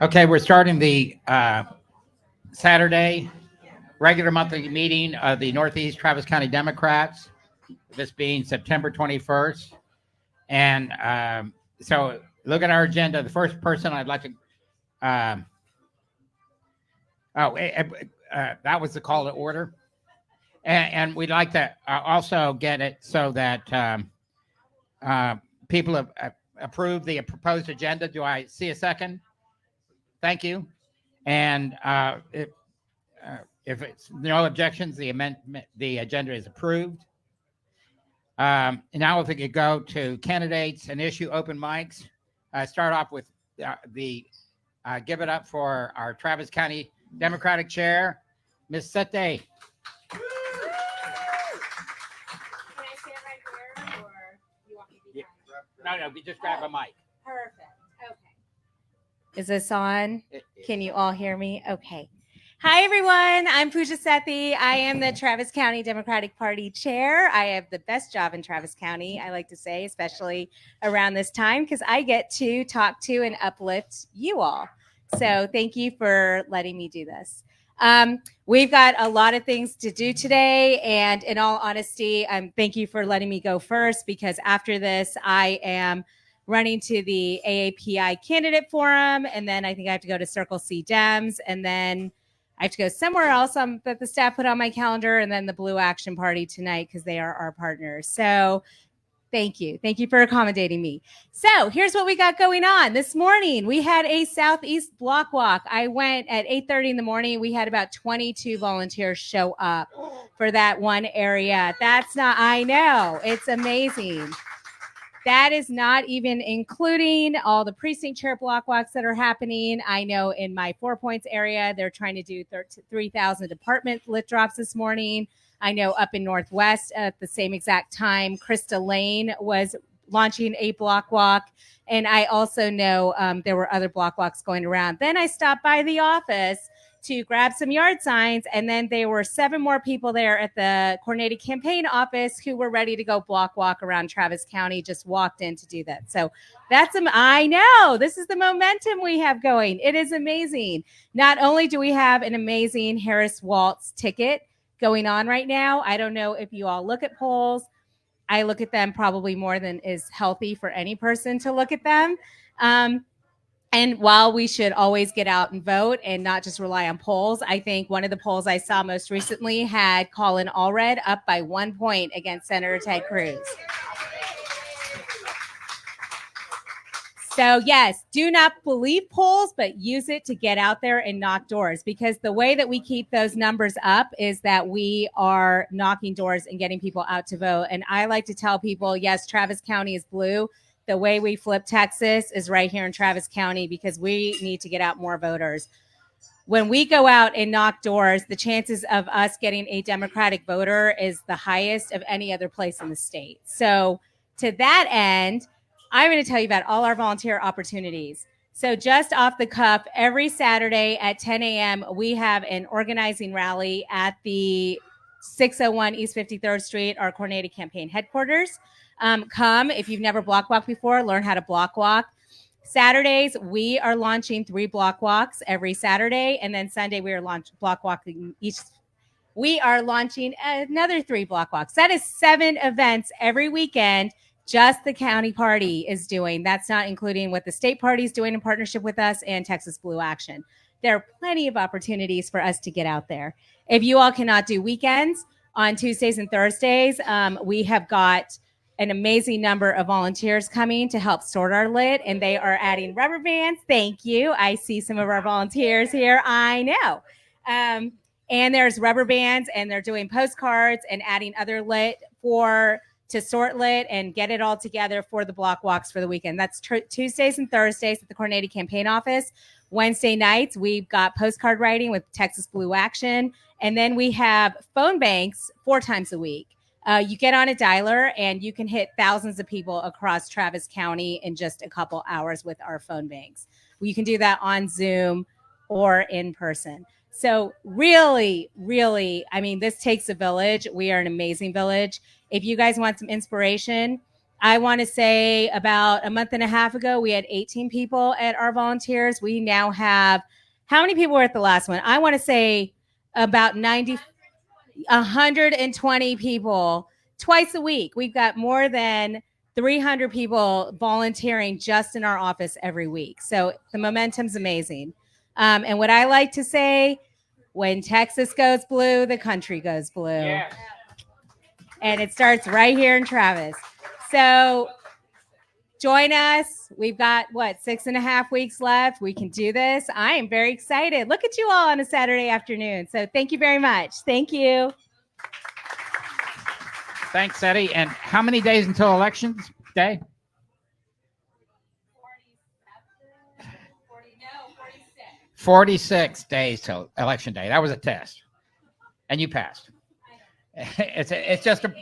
Okay, we're starting the Saturday regular monthly meeting of the Northeast Travis County Democrats, this being September 21st. And so look at our agenda. The first person I'd like to, that was the call to order. And we'd like to also get it so that people have approved the proposed agenda. Do I see a second? Thank you. And if it's no objections, the agenda is approved. Now if we could go to candidates and issue open mics. Start off with give it up for our Travis County Democratic Chair, Ms. Sete. Can I stand right here, or you want me to be behind? No, just grab a mic. Perfect. Okay. Is this on? Can you all hear me? Okay. Hi, everyone. I'm Pooja Sethi. I am the Travis County Democratic Party Chair. I have the best job in Travis County, I like to say, especially around this time, because I get to talk to and uplift you all. So thank you for letting me do this. We've got a lot of things to do today. And in all honesty, thank you for letting me go first, because after this, I am running to the AAPI candidate forum. And then I think I have to go to Circle C Dems. And then I have to go somewhere else that the staff put on my calendar, and then the Blue Action Party tonight, because they are our partners. So thank you. Thank you for accommodating me. So here's what we got going on. This morning, we had a Southeast block walk. I went at 8:30 in the morning. We had about 22 volunteers show up for that one area. I know, it's amazing. That is not even including all the precinct chair block walks that are happening. I know in my 4 Points area, they're trying to do 3,000 department lit drops this morning. I know up in Northwest at the same exact time, Krista Lane was launching a block walk. And I also know there were other block walks going around. Then I stopped by the office to grab some yard signs, and then there were 7 more people there at the coordinated campaign office who were ready to go block walk around Travis County, just walked in to do that. So I know, this is the momentum we have going. It is amazing. Not only do we have an amazing Harris Waltz ticket going on right now, I don't know if you all look at polls. I look at them probably more than is healthy for any person to look at them. And while we should always get out and vote and not just rely on polls, I think one of the polls I saw most recently had Colin Allred up by 1 point against Senator Ted Cruz. So yes, do not believe polls, but use it to get out there and knock doors, because the way that we keep those numbers up is that we are knocking doors and getting people out to vote. And I like to tell people, yes, Travis County is blue. The way we flip Texas is right here in Travis County, because we need to get out more voters. When we go out and knock doors, the chances of us getting a Democratic voter is the highest of any other place in the state. So to that end, I'm going to tell you about all our volunteer opportunities. So just off the cuff, every Saturday at 10 a.m., we have an organizing rally at the 601 East 53rd Street, our coordinated campaign headquarters. Come, if you've never block walked before, learn how to block walk. Saturdays, we are launching 3 block walks every Saturday. And then Sunday, we are block walking each. We are launching another 3 block walks. That is 7 events every weekend. Just the county party is doing. That's not including what the state party is doing in partnership with us and Texas Blue Action. There are plenty of opportunities for us to get out there. If you all cannot do weekends, on Tuesdays and Thursdays, we have got an amazing number of volunteers coming to help sort our lit, and they are adding rubber bands. Thank you. I see some of our volunteers here. I know. And there's rubber bands, and they're doing postcards and adding other lit to sort lit and get it all together for the block walks for the weekend. That's Tuesdays and Thursdays at the coordinated campaign office. Wednesday nights, we've got postcard writing with Texas Blue Action. And then we have phone banks 4 times a week. You get on a dialer and you can hit thousands of people across Travis County in just a couple hours with our phone banks. You can do that on Zoom or in person. So really, really, I mean, this takes a village. We are an amazing village. If you guys want some inspiration, I want to say about a month and a half ago, we had 18 people at our volunteers. We now have, how many people were at the last one? I want to say about 120 people twice a week. We've got more than 300 people volunteering just in our office every week. So the momentum's amazing. And what I like to say, when Texas goes blue, the country goes blue. Yes. And it starts right here in Travis. So join us. We've got 6.5 weeks left. We can do this. I am very excited. Look at you all on a Saturday afternoon. So thank you very much. Thank you. Thanks, Eddie. And how many days until Elections Day? 46 days till Election Day. That was a test. And you passed. It's just a,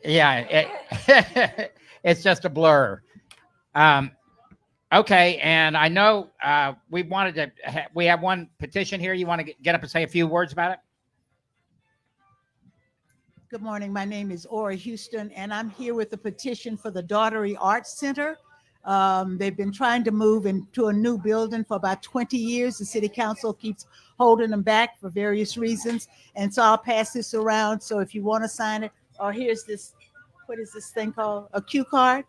yeah, it's just a blur. Okay, and I know we wanted to, we have one petition here. You want to get up and say a few words about it? Good morning. My name is Ora Houston, and I'm here with a petition for the Daughtery Arts Center. They've been trying to move into a new building for about 20 years. The city council keeps holding them back for various reasons. And so I'll pass this around. So if you want to sign it, or here's this, what is this thing called? A cue card.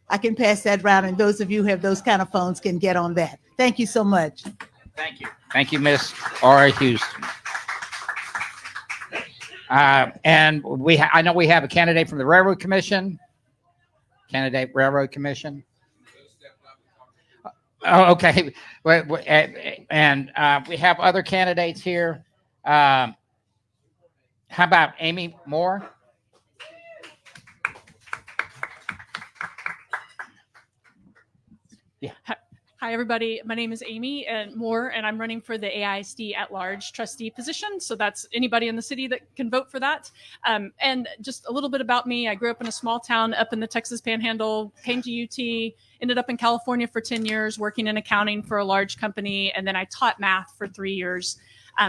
I can pass that around, and those of you who have those kind of phones can get on that. Thank you so much. Thank you. Thank you, Miss Ora Houston. And I know we have a candidate from the Railroad Commission. Candidate Railroad Commission. Oh, okay. And we have other candidates here. How about Amy Moore? Yeah. Hi, everybody. My name is Amy Moore, and I'm running for the AISD at-large trustee position. So that's anybody in the city that can vote for that. And just a little bit about me. I grew up in a small town up in the Texas Panhandle, came to UT, ended up in California for 10 years, working in accounting for a large company, and then I taught math for 3 years.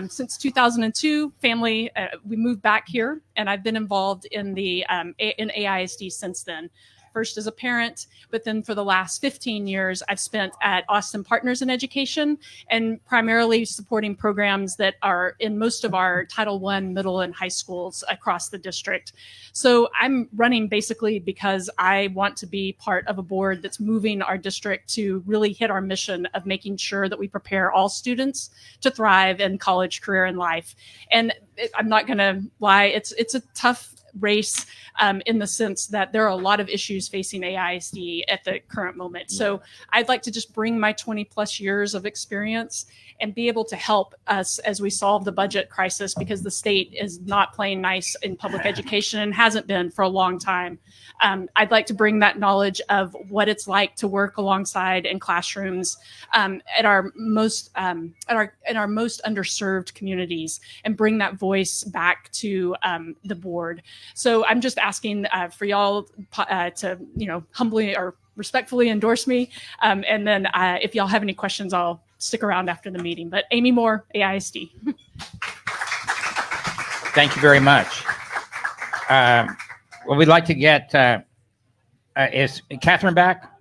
Since 2002, we moved back here, and I've been involved in in AISD since then. First as a parent, but then for the last 15 years, I've spent at Austin Partners in Education and primarily supporting programs that are in most of our Title I middle and high schools across the district. So I'm running basically because I want to be part of a board that's moving our district to really hit our mission of making sure that we prepare all students to thrive in college, career, and life. And I'm not going to lie, it's a tough race in the sense that there are a lot of issues facing AISD at the current moment. So I'd like to just bring my 20 plus years of experience and be able to help us as we solve the budget crisis, because the state is not playing nice in public education and hasn't been for a long time. I'd like to bring that knowledge of what it's like to work alongside in classrooms at our most underserved communities and bring that voice back to the board. So I'm just asking for y'all to, humbly or respectfully endorse me. And then if y'all have any questions, I'll stick around after the meeting. But Amy Moore, AISD. Thank you very much. Well, we'd like to get, is Catherine back?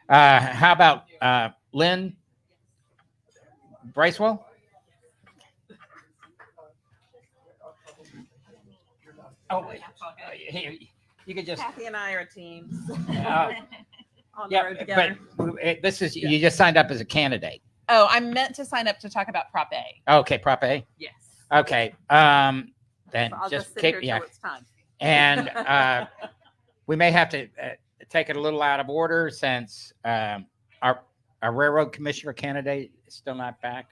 How about Lynn Bracewell? Oh, wait. You could just. Kathy and I are teams on the Yeah, road together. but this is, you just signed up as a candidate. Oh, I'm meant to sign up to talk about Prop A. Okay, Prop A. Yes. Okay. Then So I'll just sit keep, here yeah. till it's time. And we may have to take it a little out of order since our railroad commissioner candidate is still not back.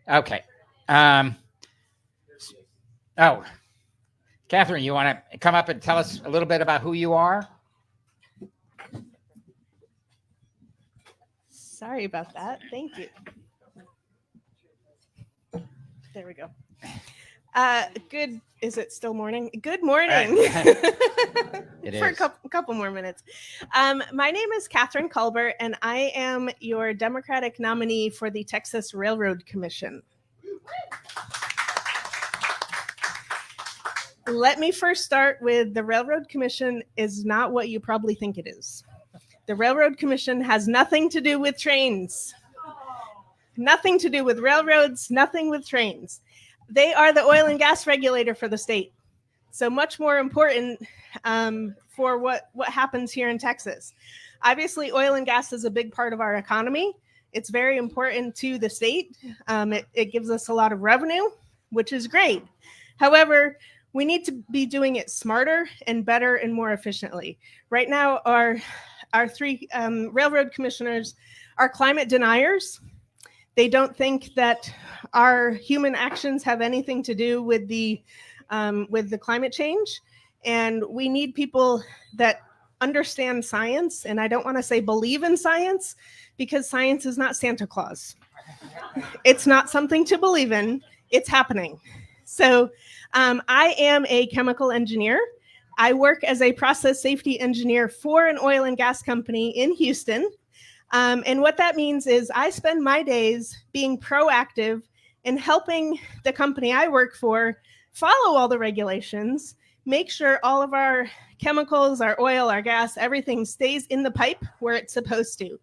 Okay. Oh, Catherine, you want to come up and tell us a little bit about who you are? Sorry about that. Thank you. There we go. Good. Is it still morning? Good morning. It For is. a couple more minutes. My name is Catherine Culbert, and I am your Democratic nominee for the Texas Railroad Commission. Let me first start with the Railroad Commission is not what you probably think it is. The Railroad Commission has nothing to do with trains, nothing to do with railroads, nothing with trains. They are the oil and gas regulator for the state. So much more important for what happens here in Texas. Obviously, oil and gas is a big part of our economy. It's very important to the state. It gives us a lot of revenue, which is great. However, we need to be doing it smarter and better and more efficiently. Right now, our three railroad commissioners are climate deniers. They don't think that our human actions have anything to do with the climate change. And we need people that understand science. And I don't want to say believe in science, because science is not Santa Claus. It's not something to believe in. It's happening. So I am a chemical engineer. I work as a process safety engineer for an oil and gas company in Houston. And what that means is I spend my days being proactive in helping the company I work for follow all the regulations, make sure all of our chemicals, our oil, our gas, everything stays in the pipe where it's supposed to,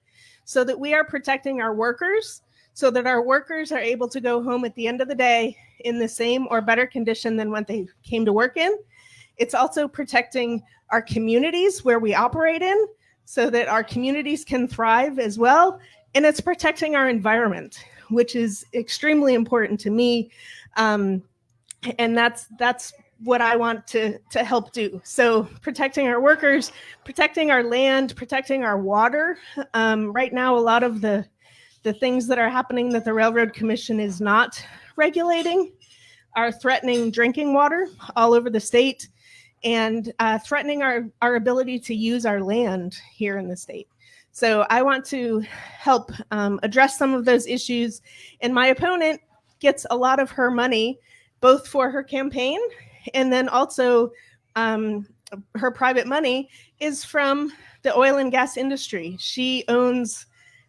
so that we are protecting our workers, so that our workers are able to go home at the end of the day in the same or better condition than what they came to work in. It's also protecting our communities where we operate in, so that our communities can thrive as well. And it's protecting our environment, which is extremely important to me. And that's what I want to help do. So protecting our workers, protecting our land, protecting our water. Right now, a lot of the things that are happening that the Railroad Commission is not regulating are threatening drinking water all over the state, and threatening our ability to use our land here in the state. So I want to help address some of those issues. And my opponent gets a lot of her money, both for her campaign, and then also her private money is from the oil and gas industry. She owns,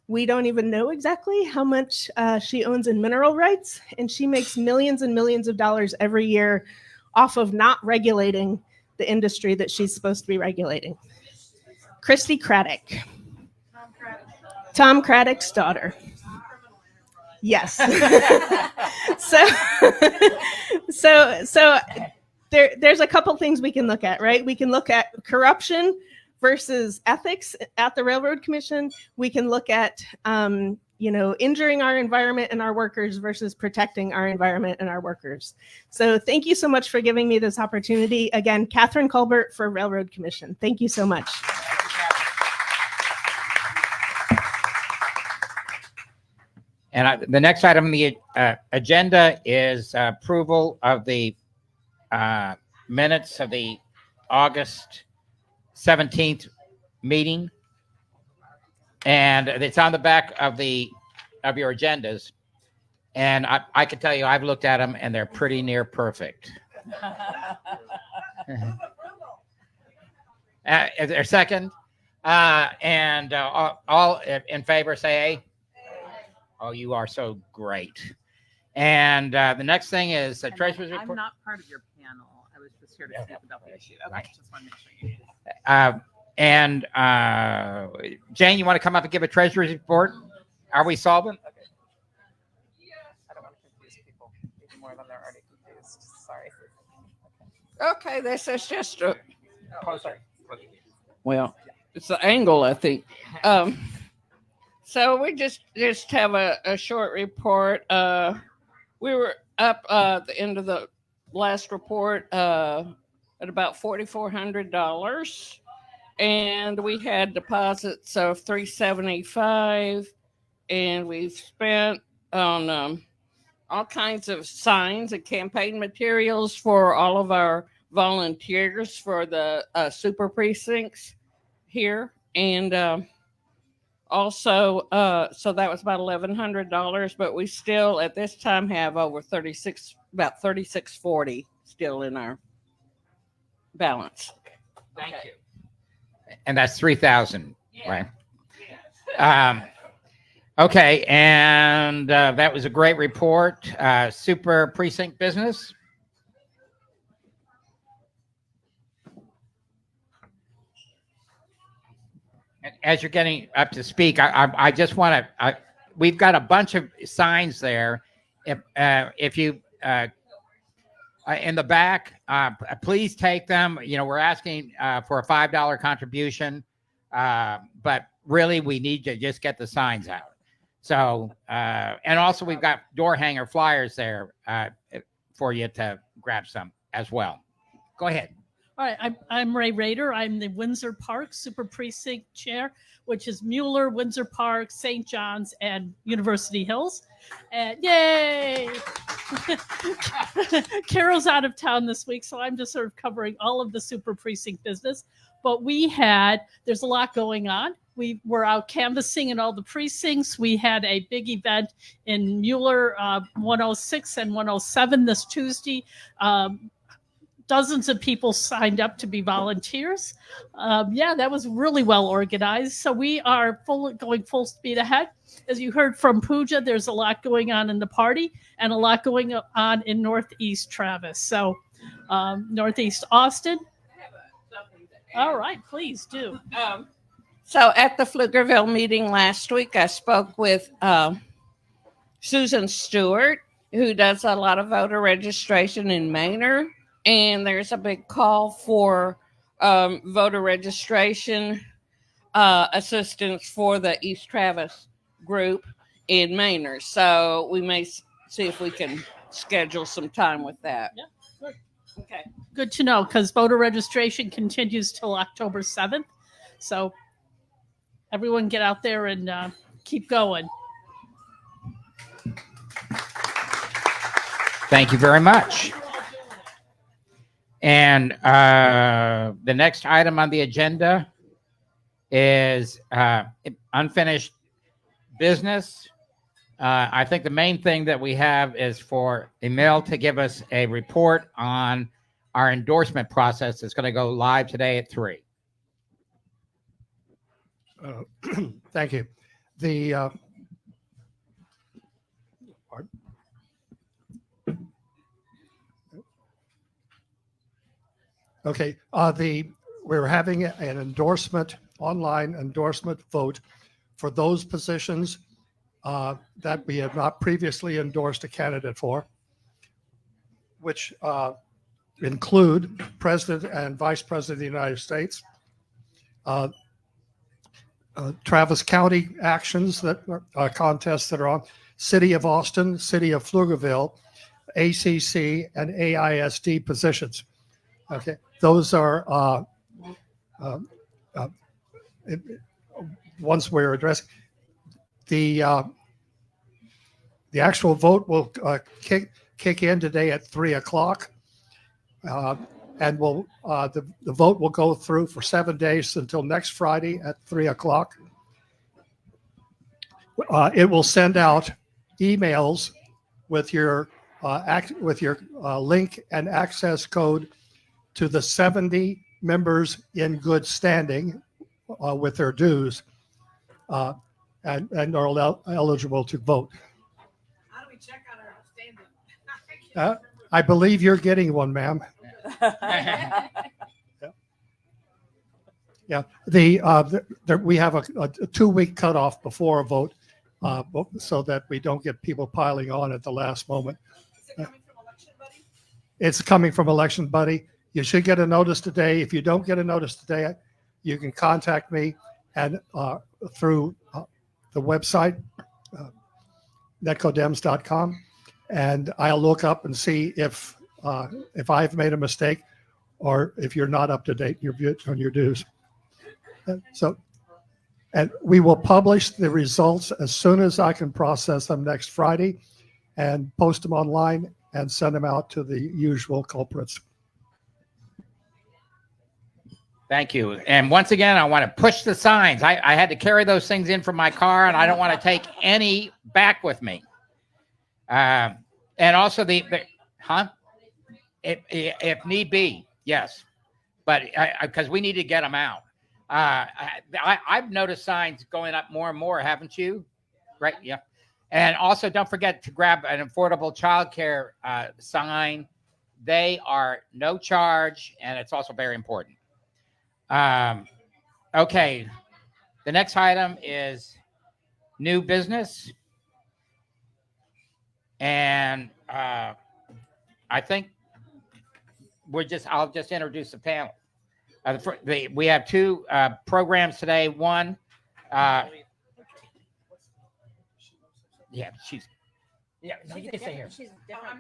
we don't even know exactly how much she owns in mineral rights, and she makes millions and millions of dollars every year off of not regulating the industry that she's supposed to be regulating. Christy Craddock. Tom Craddock's daughter. Yes. So there's a couple things we can look at, right? We can look at corruption versus ethics at the Railroad Commission. We can look at injuring our environment and our workers versus protecting our environment and our workers. So thank you so much for giving me this opportunity. Again, Catherine Colbert for Railroad Commission. Thank you so much. And the next item on the agenda is approval of the minutes of the August 17th meeting. And it's on the back of your agendas. And I can tell you, I've looked at them and they're pretty near perfect. Is there a second? And all in favor say aye. Oh, you are so great. And the next thing is the treasurer's report. I'm not part of your panel. I was just here to speak about the issue. Okay, Right. just want to make sure you knew. And Jane, you want to come up and give a treasurer's report? Are we solvent? I don't want to confuse people even more than they're already confused. Sorry. Okay, this is just a, Oh, sorry. well, it's the angle, I think. So we just have a short report. We were up at the end of the last report at about $4,400. And we had deposits of $375, and we've spent on all kinds of signs and campaign materials for all of our volunteers for the super precincts here, and also so that was about $1,100. But we still at this time have over about $3,640 still in our balance. Thank you. And that's 3,000, right? Okay, and that was a great report. Super precinct business. as you're getting up to speak, I just want to. We've got a bunch of signs there. If you in the back, please take them. You know, we're asking for a $5 contribution, but really we need to just get the signs out. So, and also we've got door hanger flyers there for you to grab some as well. Go ahead. All right, I'm Ray Rader. I'm the Windsor Park Super Precinct Chair, which is Mueller, Windsor Park, St. John's, and University Hills. And yay! Carol's out of town this week, so I'm just sort of covering all of the Super Precinct business. But there's a lot going on. We were out canvassing in all the precincts. We had a big event in Mueller 106 and 107 this Tuesday. Dozens of people signed up to be volunteers. That was really well organized. So we are going full speed ahead. As you heard from Pooja, there's a lot going on in the party and a lot going on in Northeast Travis. So Northeast Austin. All right, please do. So at the Pflugerville meeting last week, I spoke with Susan Stewart, who does a lot of voter registration in Manor. And there's a big call for voter registration assistance for the East Travis group in Manor. So we may see if we can schedule some time with that. Yeah, good. Okay. Good to know, because voter registration continues till October 7th. So everyone get out there and keep going. Thank you very much. And the next item on the agenda is unfinished business. I think the main thing that we have is for Emil to give us a report on our endorsement process that's going to go live today at 3. Thank you. Okay, we're having an online endorsement vote for those positions that we have not previously endorsed a candidate for, which include President and Vice President of the United States, Travis County actions contests that are on, City of Austin, City of Pflugerville, ACC, and AISD positions. Okay, those are once we're addressing the actual vote will kick in today at 3:00, and the vote will go through for 7 days until next Friday at 3:00. It will send out emails with your link and access code to the 70 members in good standing with their dues and are eligible to vote. How do we check on our standing? I believe you're getting one, ma'am. Yeah. We have a 2-week cutoff before a vote so that we don't get people piling on at the last moment. Is it coming from Election Buddy? It's coming from Election Buddy. You should get a notice today. If you don't get a notice today, you can contact me and through the website, netcodems.com, and I'll look up and see if I've made a mistake or if you're not up to date on your dues. And we will publish the results as soon as I can process them next Friday and post them online and send them out to the usual culprits. Thank you. And once again, I want to push the signs. I had to carry those things in from my car, and I don't want to take any back with me. And also if need be, yes. But because we need to get them out. I've noticed signs going up more and more, haven't you? Right? Yeah. And also, don't forget to grab an affordable childcare sign. They are no charge, and it's also very important. Okay. The next item is new business. And I think I'll just introduce the panel. We have two programs today. One, yeah, no, you can stay here. She's different.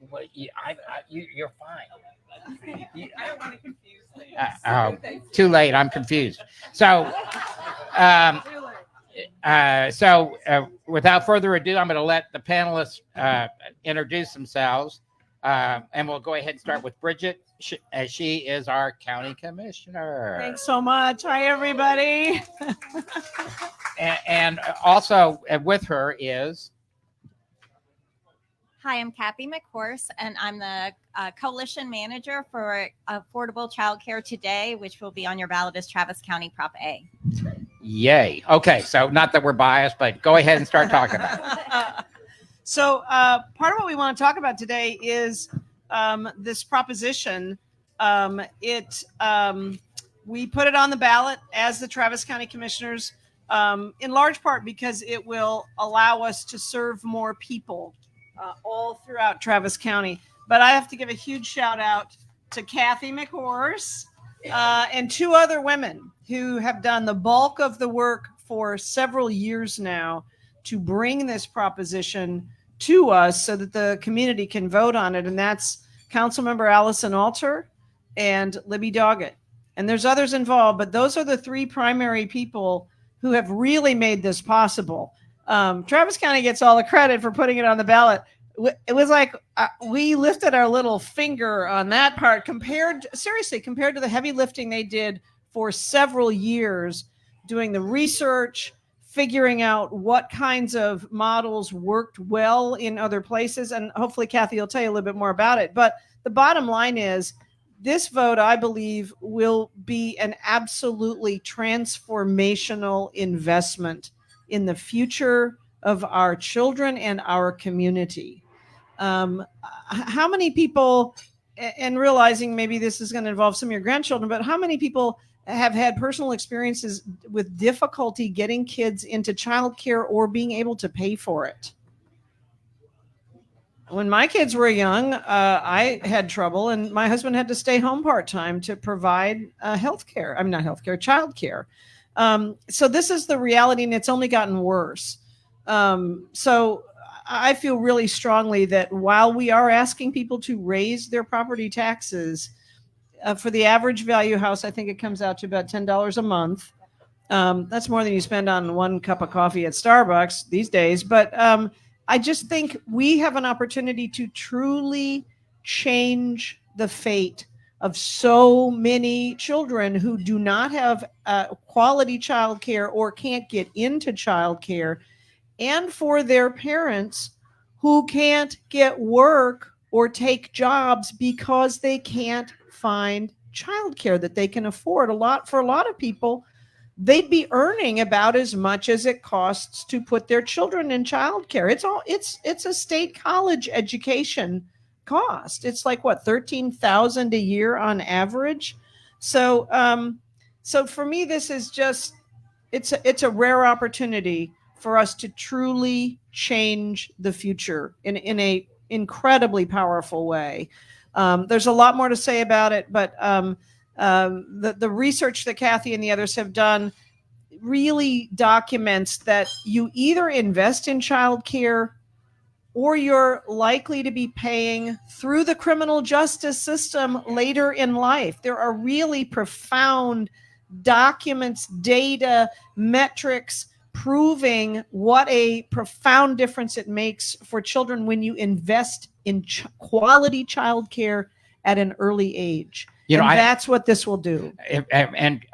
Well, you're fine. I don't want to confuse things. Too late. I'm confused. So, without further ado, I'm going to let the panelists introduce themselves, and we'll go ahead and start with Brigid, as she is our county commissioner. Thanks so much. Hi, everybody. And also with her is. Hi, I'm Kathy McHorse, and I'm the coalition manager for Affordable Childcare Today, which will be on your ballot as Travis County Prop A. Yay. Okay, so not that we're biased, but go ahead and start talking about it. So part of what we want to talk about today is this proposition. We put it on the ballot as the Travis County Commissioners, in large part because it will allow us to serve more people all throughout Travis County. But I have to give a huge shout out to Kathy McHorse and two other women who have done the bulk of the work for several years now to bring this proposition to us so that the community can vote on it. And that's Councilmember Allison Alter and Libby Doggett. And there's others involved, but those are the three primary people who have really made this possible. Travis County gets all the credit for putting it on the ballot. It was like we lifted our little finger on that part compared to the heavy lifting they did for several years, doing the research, figuring out what kinds of models worked well in other places. And hopefully Kathy will tell you a little bit more about it. But the bottom line is this vote, I believe, will be an absolutely transformational investment in the future of our children and our community. How many people, and realizing maybe this is going to involve some of your grandchildren, but how many people have had personal experiences with difficulty getting kids into childcare or being able to pay for it? When my kids were young, I had trouble, and my husband had to stay home part-time to provide childcare. So this is the reality, and it's only gotten worse. So I feel really strongly that while we are asking people to raise their property taxes, for the average value house, I think it comes out to about $10 a month. That's more than you spend on one cup of coffee at Starbucks these days. But I just think we have an opportunity to truly change the fate of so many children who do not have quality childcare or can't get into childcare, and for their parents who can't get work or take jobs because they can't find childcare that they can afford. For a lot of people, they'd be earning about as much as it costs to put their children in childcare. It's a state college education cost. It's like what, $13,000 a year on average. So for me, this is just it's a rare opportunity for us to truly change the future in a incredibly powerful way. There's a lot more to say about it, but the research that Kathy and the others have done really documents that you either invest in childcare or you're likely to be paying through the criminal justice system later in life. There are really profound documents, data, metrics proving what a profound difference it makes for children when you invest in quality childcare at an early age. That's what this will do. And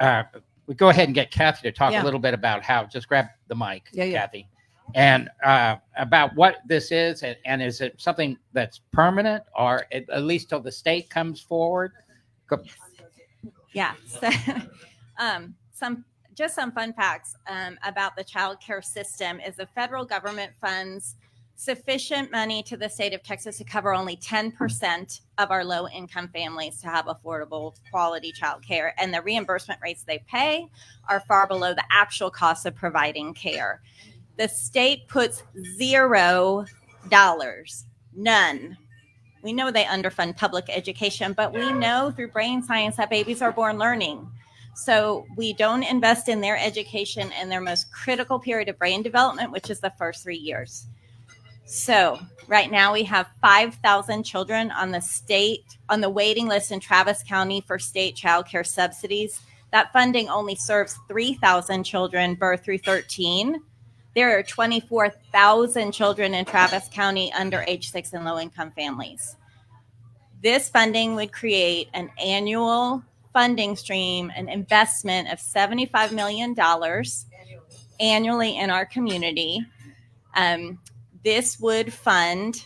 we go ahead and get Kathy to talk a little bit about how. Just grab the mic, Kathy, and about what this is, and is it something that's permanent, or at least till the state comes forward? Yeah. So, some fun facts about the child care system is the federal government funds sufficient money to the state of Texas to cover only 10% of our low income families to have affordable quality childcare. And the reimbursement rates they pay are far below the actual cost of providing care. The state puts $0, none. We know they underfund public education, but we know through brain science that babies are born learning. So we don't invest in their education in their most critical period of brain development, which is the first 3 years. So right now we have 5,000 children on the waiting list in Travis County for state child care subsidies. That funding only serves 3,000 children birth through 13. There are 24,000 children in Travis County under age 6 in low income families. This funding would create an annual funding stream, an investment of $75 million annually in our community. This would fund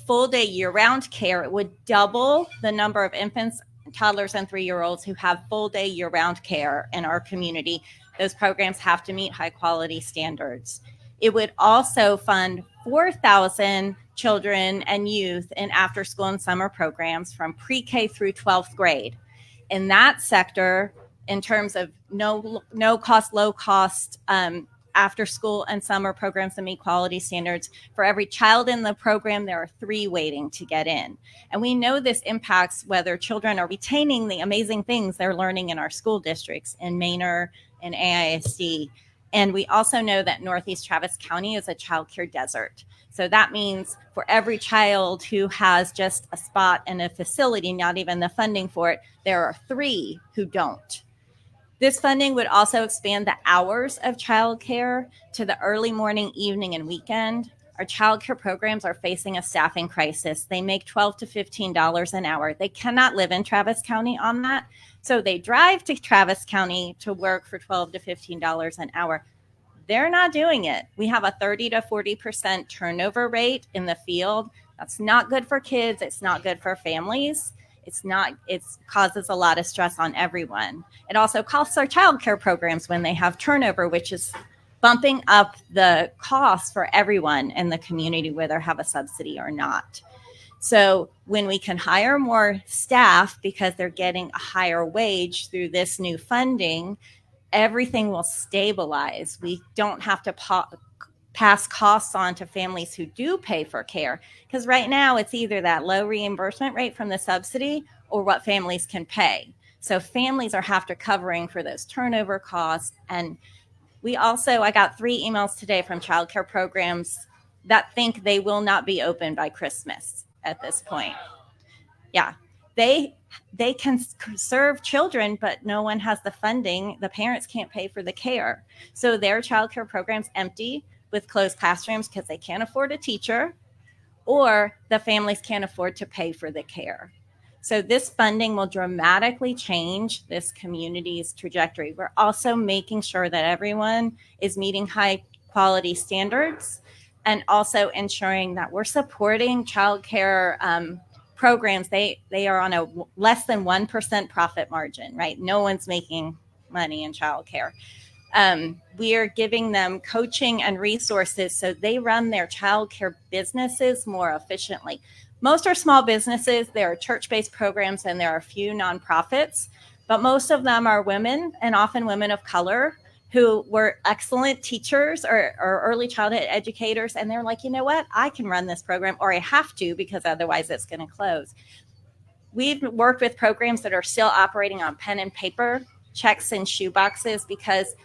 full day year-round care. It would double the number of infants, toddlers, and 3-year-olds who have full day year-round care in our community. Those programs have to meet high quality standards. It would also fund 4,000 children and youth in after school and summer programs from pre-K through 12th grade. In that sector, in terms of no cost, low cost after school and summer programs that meet quality standards, for every child in the program, there are 3 waiting to get in. And we know this impacts whether children are retaining the amazing things they're learning in our school districts in Manor and AISD. And we also know that Northeast Travis County is a child care desert. So that means for every child who has just a spot in a facility, not even the funding for it, there are 3 who don't. This funding would also expand the hours of child care to the early morning, evening, and weekend. Our child care programs are facing a staffing crisis. They make $12 to $15 an hour. They cannot live in Travis County on that. So they drive to Travis County to work for $12 to $15 an hour. They're not doing it. We have a 30 to 40% turnover rate in the field. That's not good for kids. It's not good for families. It causes a lot of stress on everyone. It also costs our child care programs when they have turnover, which is bumping up the cost for everyone in the community, whether they have a subsidy or not. So when we can hire more staff because they're getting a higher wage through this new funding, everything will stabilize. We don't have to pass costs on to families who do pay for care, because right now it's either that low reimbursement rate from the subsidy or what families can pay. So families are have to covering for those turnover costs. And I got 3 emails today from childcare programs that think they will not be open by Christmas at this point. Yeah, they can serve children, but no one has the funding. The parents can't pay for the care. So their childcare programs empty with closed classrooms because they can't afford a teacher, or the families can't afford to pay for the care. So this funding will dramatically change this community's trajectory. We're also making sure that everyone is meeting high quality standards, and also ensuring that we're supporting childcare programs. They are on a less than 1% profit margin, right? No one's making money in childcare. We are giving them coaching and resources so they run their childcare businesses more efficiently. Most are small businesses. There are church-based programs and there are a few nonprofits, but most of them are women, and often women of color, who were excellent teachers or early childhood educators. And they're like, you know what? I can run this program, or I have to, because otherwise it's going to close. We've worked with programs that are still operating on pen and paper, checks and shoe boxes, because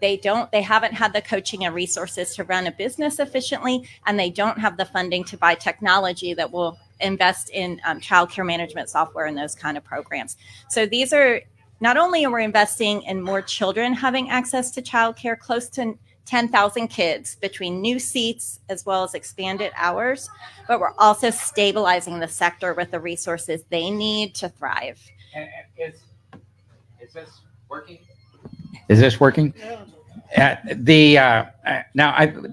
they haven't had the coaching and resources to run a business efficiently, and they don't have the funding to buy technology that will invest in childcare management software and those kind of programs. So these are, not only are we investing in more children having access to childcare, close to 10,000 kids between new seats as well as expanded hours, but we're also stabilizing the sector with the resources they need to thrive. Is this working? Is this working? The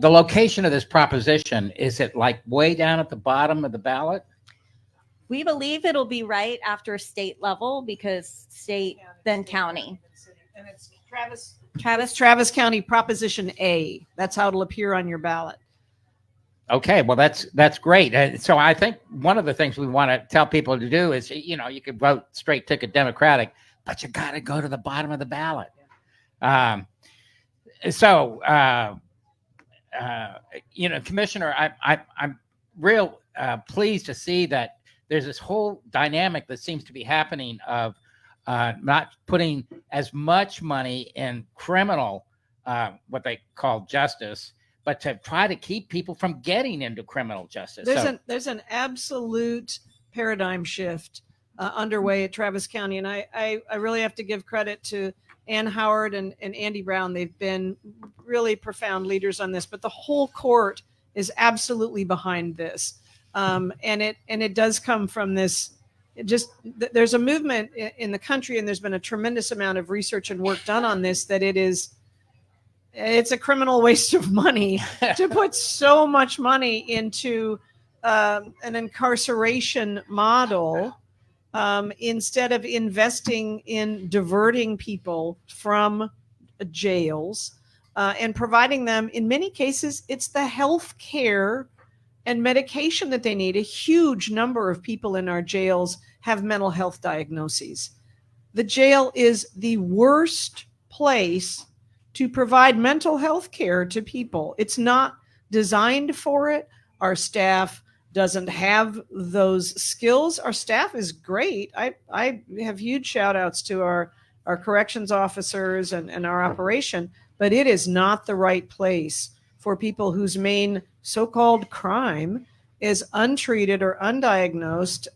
location of this proposition, is it like way down at the bottom of the ballot? We believe it'll be right after state level, because state, then county. And it's Travis County Proposition A. That's how it'll appear on your ballot. Okay, well, that's great. So I think one of the things we want to tell people to do is, you can vote straight ticket Democratic, but you got to go to the bottom of the ballot. So, Commissioner, I'm real pleased to see that there's this whole dynamic that seems to be happening of not putting as much money in criminal, what they call justice, but to try to keep people from getting into criminal justice. There's an absolute paradigm shift underway at Travis County, and I really have to give credit to Ann Howard and Andy Brown. They've been really profound leaders on this, but the whole court is absolutely behind this, and it does come from this. There's a movement in the country, and there's been a tremendous amount of research and work done on this, that it's a criminal waste of money to put so much money into an incarceration model instead of investing in diverting people from jails and providing them, in many cases, it's the health care and medication that they need. A huge number of people in our jails have mental health diagnoses. The jail is the worst place to provide mental health care to people. It's not designed for it. Our staff doesn't have those skills. Our staff is great. I have huge shout outs to our corrections officers and our operation, but it is not the right place for people whose main so-called crime is untreated or undiagnosed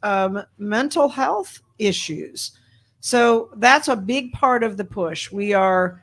mental health issues. So that's a big part of the push. We are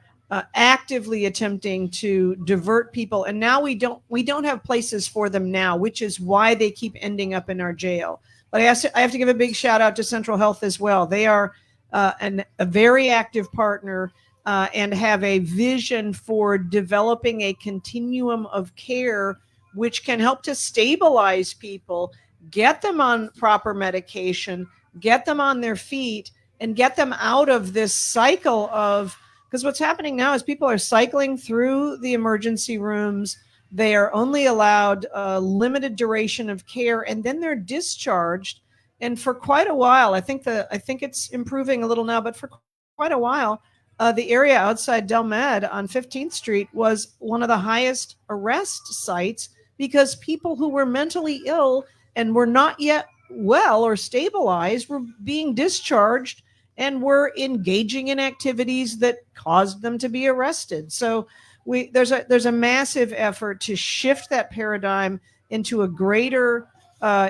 actively attempting to divert people, and now we don't have places for them now, which is why they keep ending up in our jail. But I have to give a big shout out to Central Health as well. They are a very active partner and have a vision for developing a continuum of care which can help to stabilize people, get them on proper medication, get them on their feet, and get them out of this cycle of, because what's happening now is people are cycling through the emergency rooms. They are only allowed a limited duration of care, and then they're discharged. And for quite a while, I think it's improving a little now, but for quite a while, the area outside Del Med on 15th Street was one of the highest arrest sites, because people who were mentally ill and were not yet well or stabilized were being discharged and were engaging in activities that caused them to be arrested. So there's a massive effort to shift that paradigm into a greater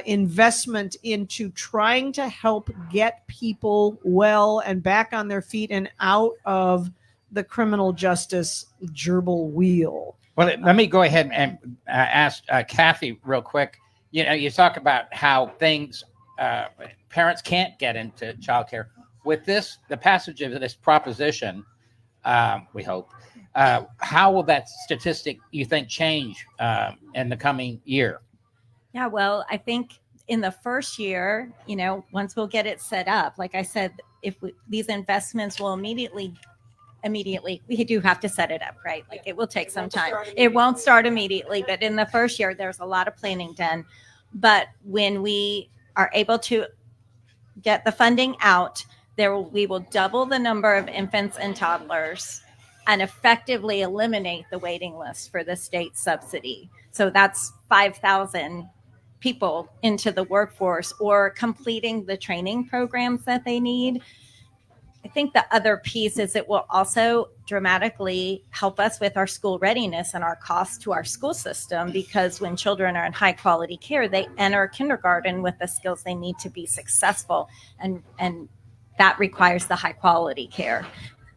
investment into trying to help get people well and back on their feet and out of the criminal justice gerbil wheel. Well, let me go ahead and ask Kathy real quick. You talk about how things, parents can't get into childcare. With the passage of this proposition, we hope, how will that statistic, you think, change in the coming year? Yeah, well, I think in the first year, once we'll get it set up, like I said, these investments will immediately, we do have to set it up, right? Like it will take some time. It won't start immediately, but in the first year, there's a lot of planning done. But when we are able to get the funding out, we will double the number of infants and toddlers and effectively eliminate the waiting list for the state subsidy. So that's 5,000 people into the workforce or completing the training programs that they need. I think the other piece is it will also dramatically help us with our school readiness and our cost to our school system, because when children are in high quality care, they enter kindergarten with the skills they need to be successful, and that requires the high quality care.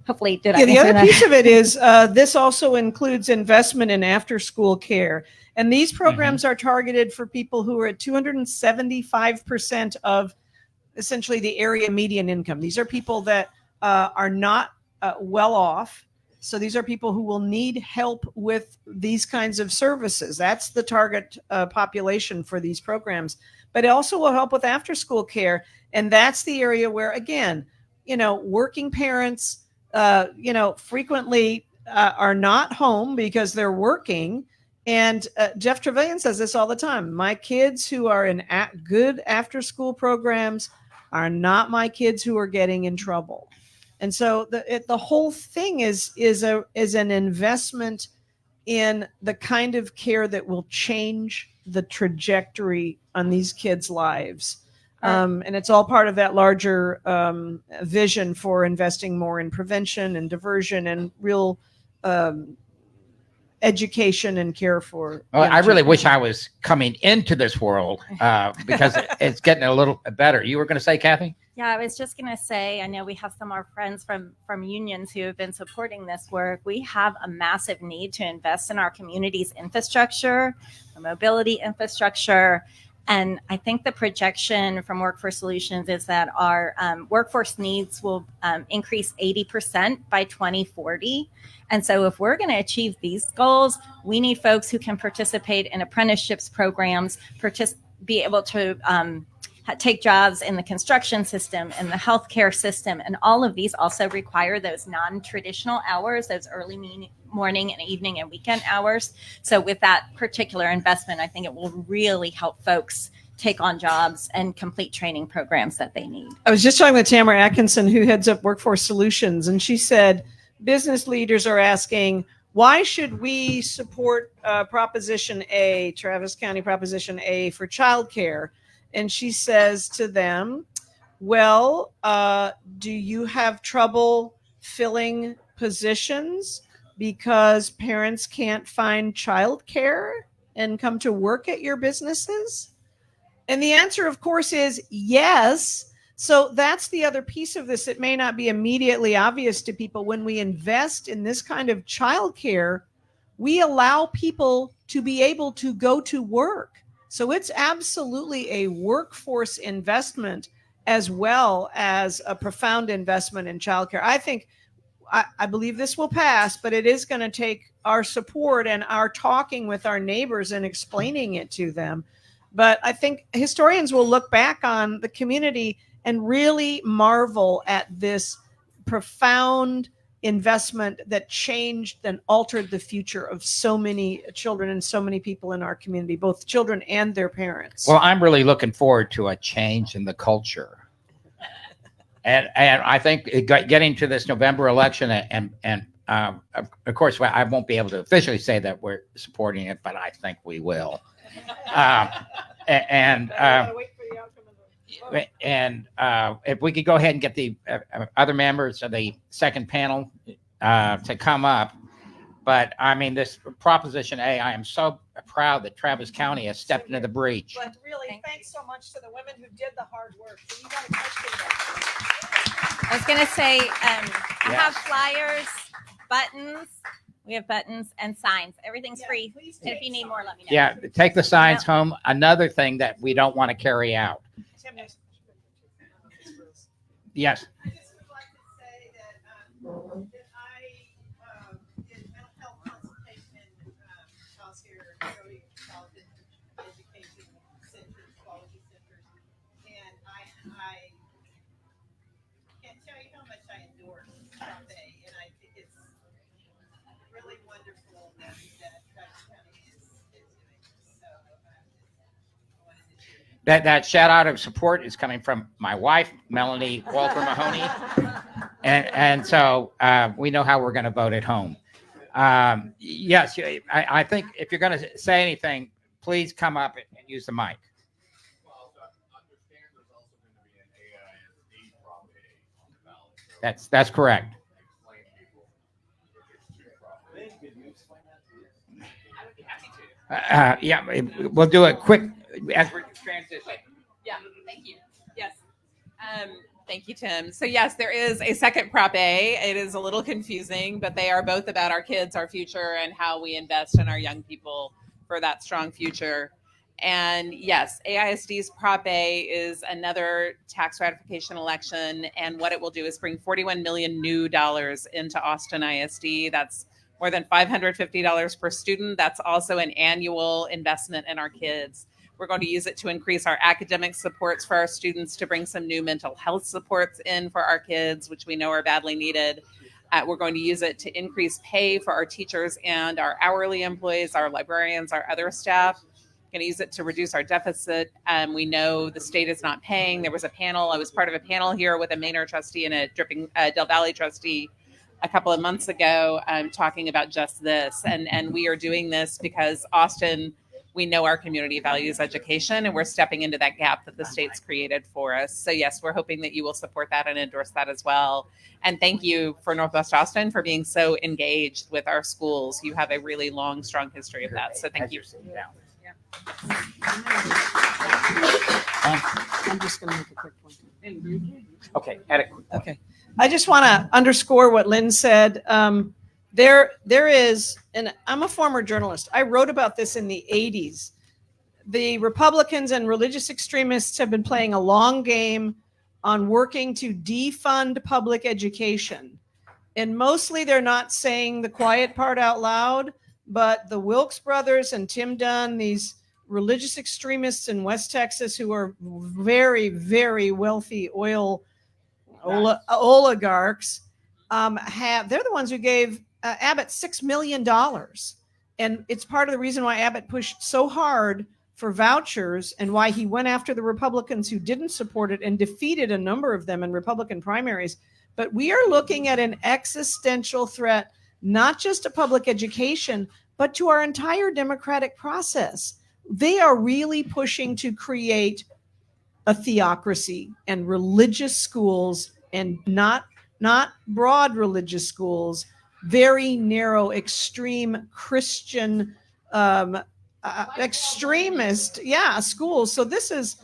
Hopefully, the other piece of it is this also includes investment in after school care. And these programs are targeted for people who are at 275% of essentially the area median income. These are people that are not well off. So these are people who will need help with these kinds of services. That's the target population for these programs. But it also will help with after school care. And that's the area where, again, working parents, frequently are not home because they're working. And Jeff Trevelyan says this all the time. My kids who are in good after-school programs are not my kids who are getting in trouble. And so the whole thing is an investment in the kind of care that will change the trajectory on these kids' lives. And it's all part of that larger vision for investing more in prevention and diversion and real education and care for. Well, young I really children. wish I was coming into this world because it's getting a little better. You were going to say, Kathy? Yeah, I was just going to say, I know we have some of our friends from unions who have been supporting this work. We have a massive need to invest in our community's infrastructure, our mobility infrastructure. And I think the projection from Workforce Solutions is that our workforce needs will increase 80% by 2040. And so if we're going to achieve these goals, we need folks who can participate in apprenticeships programs, be able to take jobs in the construction system and the healthcare system. And all of these also require those non-traditional hours, those early morning and evening and weekend hours. So with that particular investment, I think it will really help folks take on jobs and complete training programs that they need. I was just talking with Tamara Atkinson, who heads up Workforce Solutions, and she said business leaders are asking, why should we support Proposition A, Travis County Proposition A for childcare? And she says to them, well, do you have trouble filling positions because parents can't find childcare and come to work at your businesses? And the answer, of course, is yes. So that's the other piece of this. It may not be immediately obvious to people. When we invest in this kind of childcare, we allow people to be able to go to work. So it's absolutely a workforce investment as well as a profound investment in childcare. I believe this will pass, but it is going to take our support and our talking with our neighbors and explaining it to them. But I think historians will look back on the community and really marvel at this profound investment that changed and altered the future of so many children and so many people in our community, both children and their parents. Well, I'm really looking forward to a change in the culture. And I think getting to this November election and of course, I won't be able to officially say that we're supporting it, but I think we will. If we could go ahead and get the other members of the second panel to come up. But I mean, this Proposition A, I am so proud that Travis County has stepped into the breach. But really, thanks so much to the women who did the hard work. So you got to question that. I was going to say, we have flyers, buttons. We have buttons and signs. Everything's free. And if you need more, let me know. Yeah, take the signs home. Another thing that we don't want to carry out. Yes. I just would like to say that I did mental health consultation in childcare, early childhood education centers, quality centers, and I can't tell you how much I endorse Shea, and I think it's really wonderful that Travis County is doing this. So I wanted to share That shout out of support is coming from my wife, Melanie Walter Mahoney. And so we know how we're going to vote at home. Yes, I think if you're going to say anything, please come up and use the mic. That's correct. Yeah, we'll do it quick as we're transitioning. Yeah, thank you. Yes. Thank you, Tim. So yes, there is a second Prop A. It is a little confusing, but they are both about our kids, our future, and how we invest in our young people for that strong future. And yes, AISD's Prop A is another tax ratification election, and what it will do is bring $41 million new dollars into Austin ISD. That's more than $550 per student. That's also an annual investment in our kids. We're going to use it to increase our academic supports for our students, to bring some new mental health supports in for our kids, which we know are badly needed. We're going to use it to increase pay for our teachers and our hourly employees, our librarians, our other staff. Going to use it to reduce our deficit. We know the state is not paying. There was a panel. I was part of a panel here with a Manor trustee and a Dripping Del Valley trustee a couple of months ago, talking about just this. And we are doing this because Austin, we know our community values education, and we're stepping into that gap that the state's created for us. So yes, we're hoping that you will support that and endorse that as well. And thank you for Northwest Austin for being so engaged with our schools. You have a really long, strong history of that. So thank you. I'm just going to make a quick point. Okay. Okay. I just want to underscore what Lynn said. There is, and I'm a former journalist. I wrote about this in the 80s. The Republicans and religious extremists have been playing a long game on working to defund public education. And mostly they're not saying the quiet part out loud, but the Wilkes brothers and Tim Dunn, these religious extremists in West Texas who are very, very wealthy oligarchs, they're the ones who gave Abbott $6 million. And it's part of the reason why Abbott pushed so hard for vouchers and why he went after the Republicans who didn't support it and defeated a number of them in Republican primaries. But we are looking at an existential threat, not just to public education, but to our entire democratic process. They are really pushing to create a theocracy and religious schools, and not broad religious schools, very narrow, extreme Christian, extremist, schools. So this is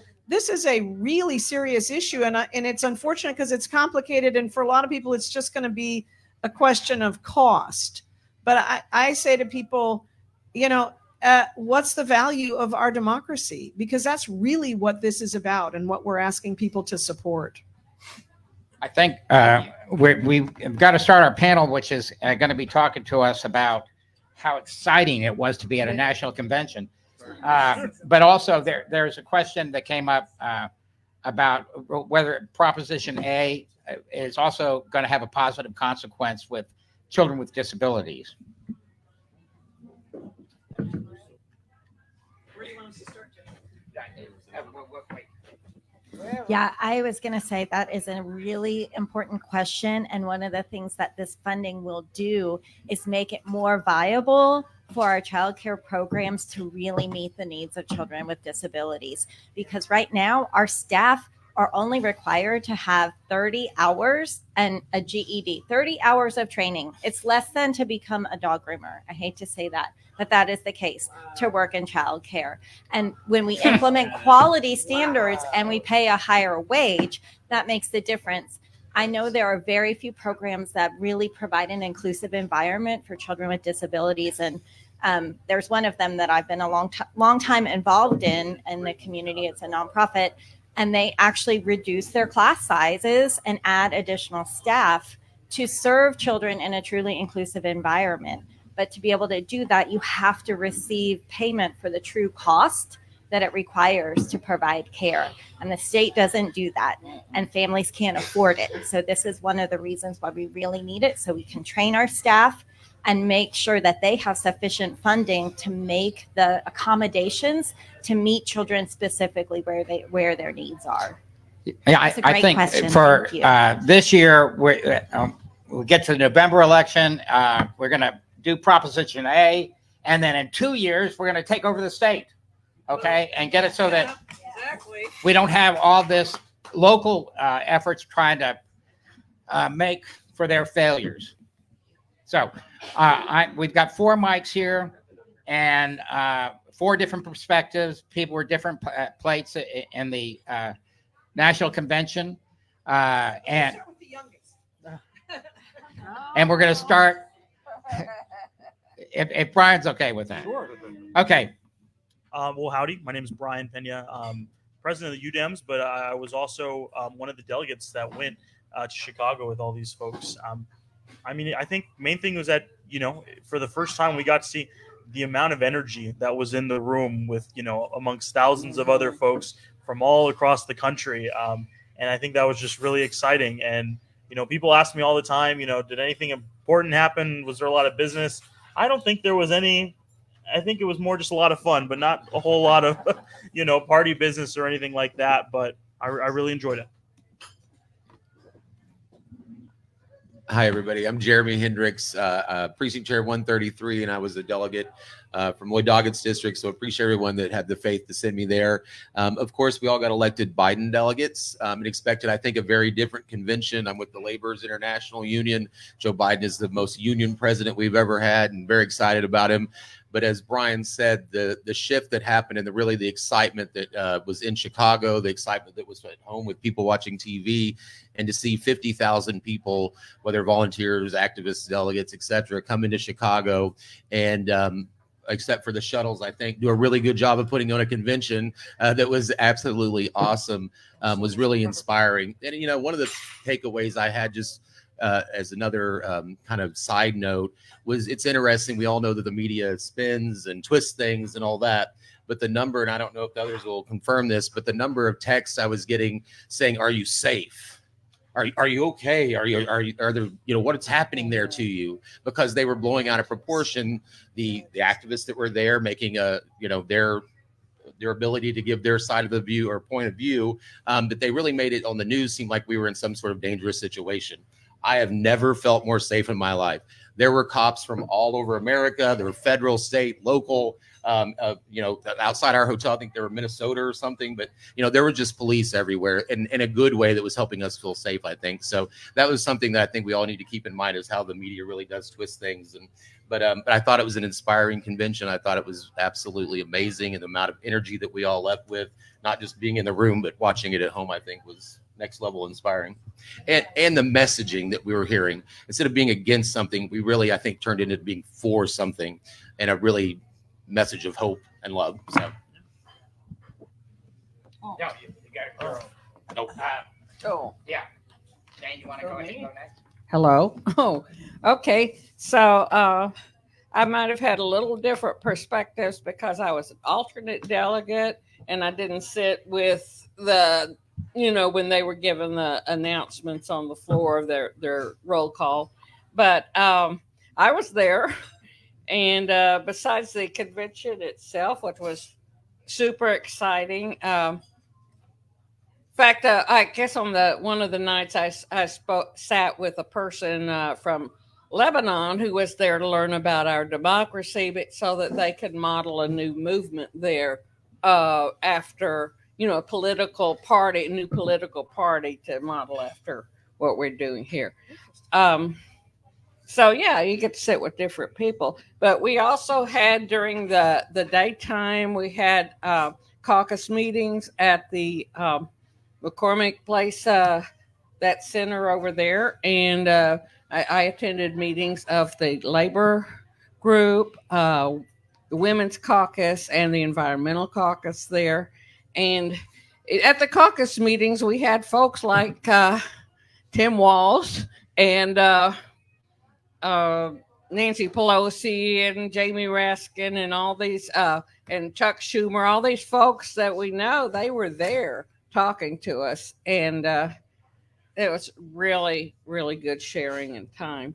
a really serious issue, and it's unfortunate because it's complicated, and for a lot of people, it's just going to be a question of cost. But I say to people, what's the value of our democracy? Because that's really what this is about and what we're asking people to support. I think we've got to start our panel, which is going to be talking to us about how exciting it was to be at a national convention. But also there's a question that came up about whether Proposition A is also going to have a positive consequence with children with disabilities. Where do you want us to start, Yeah, I was going to say that is a really important question. And one of the things that this funding will do is make it more viable for our childcare programs to really meet the needs of children with disabilities. Because right now, our staff are only required to have 30 hours and a GED, 30 hours of training. It's less than to become a dog groomer. I hate to say that, but that is the case to work in childcare. And when we implement quality standards and we pay a higher wage, that makes the difference. I know there are very few programs that really provide an inclusive environment for children with disabilities. And there's one of them that I've been a long time involved in the community. It's a nonprofit. And they actually reduce their class sizes and add additional staff to serve children in a truly inclusive environment. But to be able to do that, you have to receive payment for the true cost that it requires to provide care. And the state doesn't do that, and families can't afford it. So this is one of the reasons why we really need it, so we can train our staff and make sure that they have sufficient funding to make the accommodations to meet children specifically where their needs are. Yeah, I think question. For this year, we'll get to the November election. We're going to do Proposition A, and then in 2 years, we're going to take over the state, okay, and get it so that we don't have all this local efforts trying to make for their failures. So we've got 4 mics here and 4 different perspectives. People were different plates in the national convention. And we're going to start, if Brian's okay with that. Sure. Okay. Well, howdy. My name is Brian Pena, president of the UDEMS, but I was also one of the delegates that went to Chicago with all these folks. I mean, I think main thing was that, for the first time we got to see the amount of energy that was in the room with, amongst thousands of other folks from all across the country. And I think that was just really exciting. And, People ask me all the time, did anything important happen? Was there a lot of business? I don't think there was any. I think it was more just a lot of fun, but not a whole lot of, party business or anything like that. But I really enjoyed it. Hi, everybody. I'm Jeremy Hendricks, Precinct Chair 133, and I was a delegate from Lloyd Doggett's district, so appreciate everyone that had the faith to send me there. Of course, we all got elected Biden delegates and expected, I think, a very different convention. I'm with the Laborers International Union. Joe Biden is the most union president we've ever had, and very excited about him. But as Brian said, the shift that happened and the excitement that was in Chicago, the excitement that was at home with people watching TV, and to see 50,000 people, whether volunteers, activists, delegates, et cetera, come into Chicago and except for the shuttles, I think, do a really good job of putting on a convention that was absolutely awesome, was really inspiring. And, one of the takeaways I had just as another kind of side note was it's interesting. We all know that the media spins and twists things and all that. But the number, and I don't know if the others will confirm this, but the number of texts I was getting saying, "Are you safe? Are you okay? Are there, what's happening there to you?" Because they were blowing out of proportion the activists that were there, making their ability to give their side of the view or point of view. But they really made it on the news seem like we were in some sort of dangerous situation. I have never felt more safe in my life. There were cops from all over America. There were federal, state, local, outside our hotel. I think there were Minnesota or something, but, there were just police everywhere in a good way that was helping us feel safe, I think. So that was something that I think we all need to keep in mind is how the media really does twist things. But I thought it was an inspiring convention. I thought it was absolutely amazing. And the amount of energy that we all left with, not just being in the room, but watching it at home, I think was next level inspiring. And the messaging that we were hearing, instead of being against something, we really, I think, turned into being for something and a really message of hope and love. So. Yeah, you got it. Oh, yeah. Dan, you want to go ahead and go next? hello. Oh, okay. So I might have had a little different perspectives because I was an alternate delegate and I didn't sit with the, when they were given the announcements on the floor of their roll call. But I was there. And besides the convention itself, which was super exciting, in fact, I guess on one of the nights I sat with a person from Lebanon who was there to learn about our democracy, but so that they could model a new movement there after, a new political party to model after what we're doing here. So yeah, you get to sit with different people. But we also had during the daytime, we had caucus meetings at the McCormick Place, that center over there. And I attended meetings of the labor group, the women's caucus, and the environmental caucus there. And at the caucus meetings, we had folks like Tim Walz and Nancy Pelosi and Jamie Raskin and all these, and Chuck Schumer, all these folks that we know, they were there talking to us. And it was really, really good sharing and time.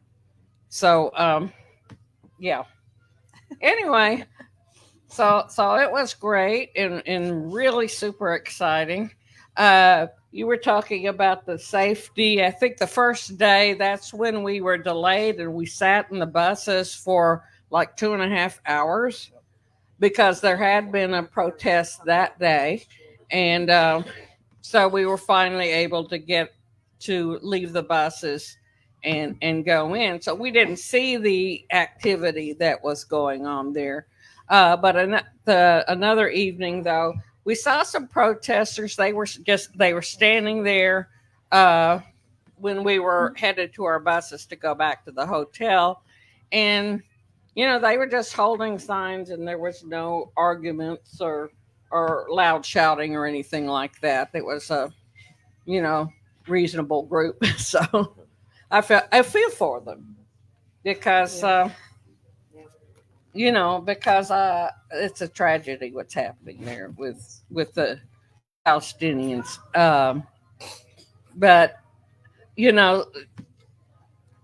So, yeah. Anyway, so it was great and really super exciting. You were talking about the safety. I think the first day, that's when we were delayed and we sat in the buses for like 2.5 hours because there had been a protest that day. And so we were finally able to get to leave the buses and go in. So we didn't see the activity that was going on there. But another evening, though, we saw some protesters. They were standing there when we were headed to our buses to go back to the hotel. And, they were just holding signs and there was no arguments or loud shouting or anything like that. It was a, reasonable group. So I feel for them because, because it's a tragedy what's happening there with the Palestinians. But you know,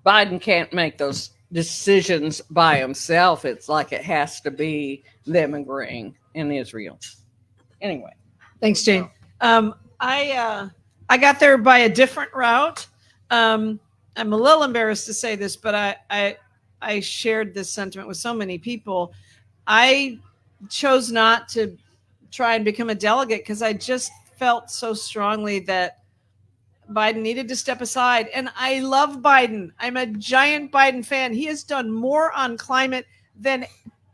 Biden can't make those decisions by himself. It's like it has to be them agreeing in Israel. Anyway. Thanks, Jane. I got there by a different route. I'm a little embarrassed to say this, but I shared this sentiment with so many people. I chose not to try and become a delegate because I just felt so strongly that Biden needed to step aside. And I love Biden. I'm a giant Biden fan. He has done more on climate than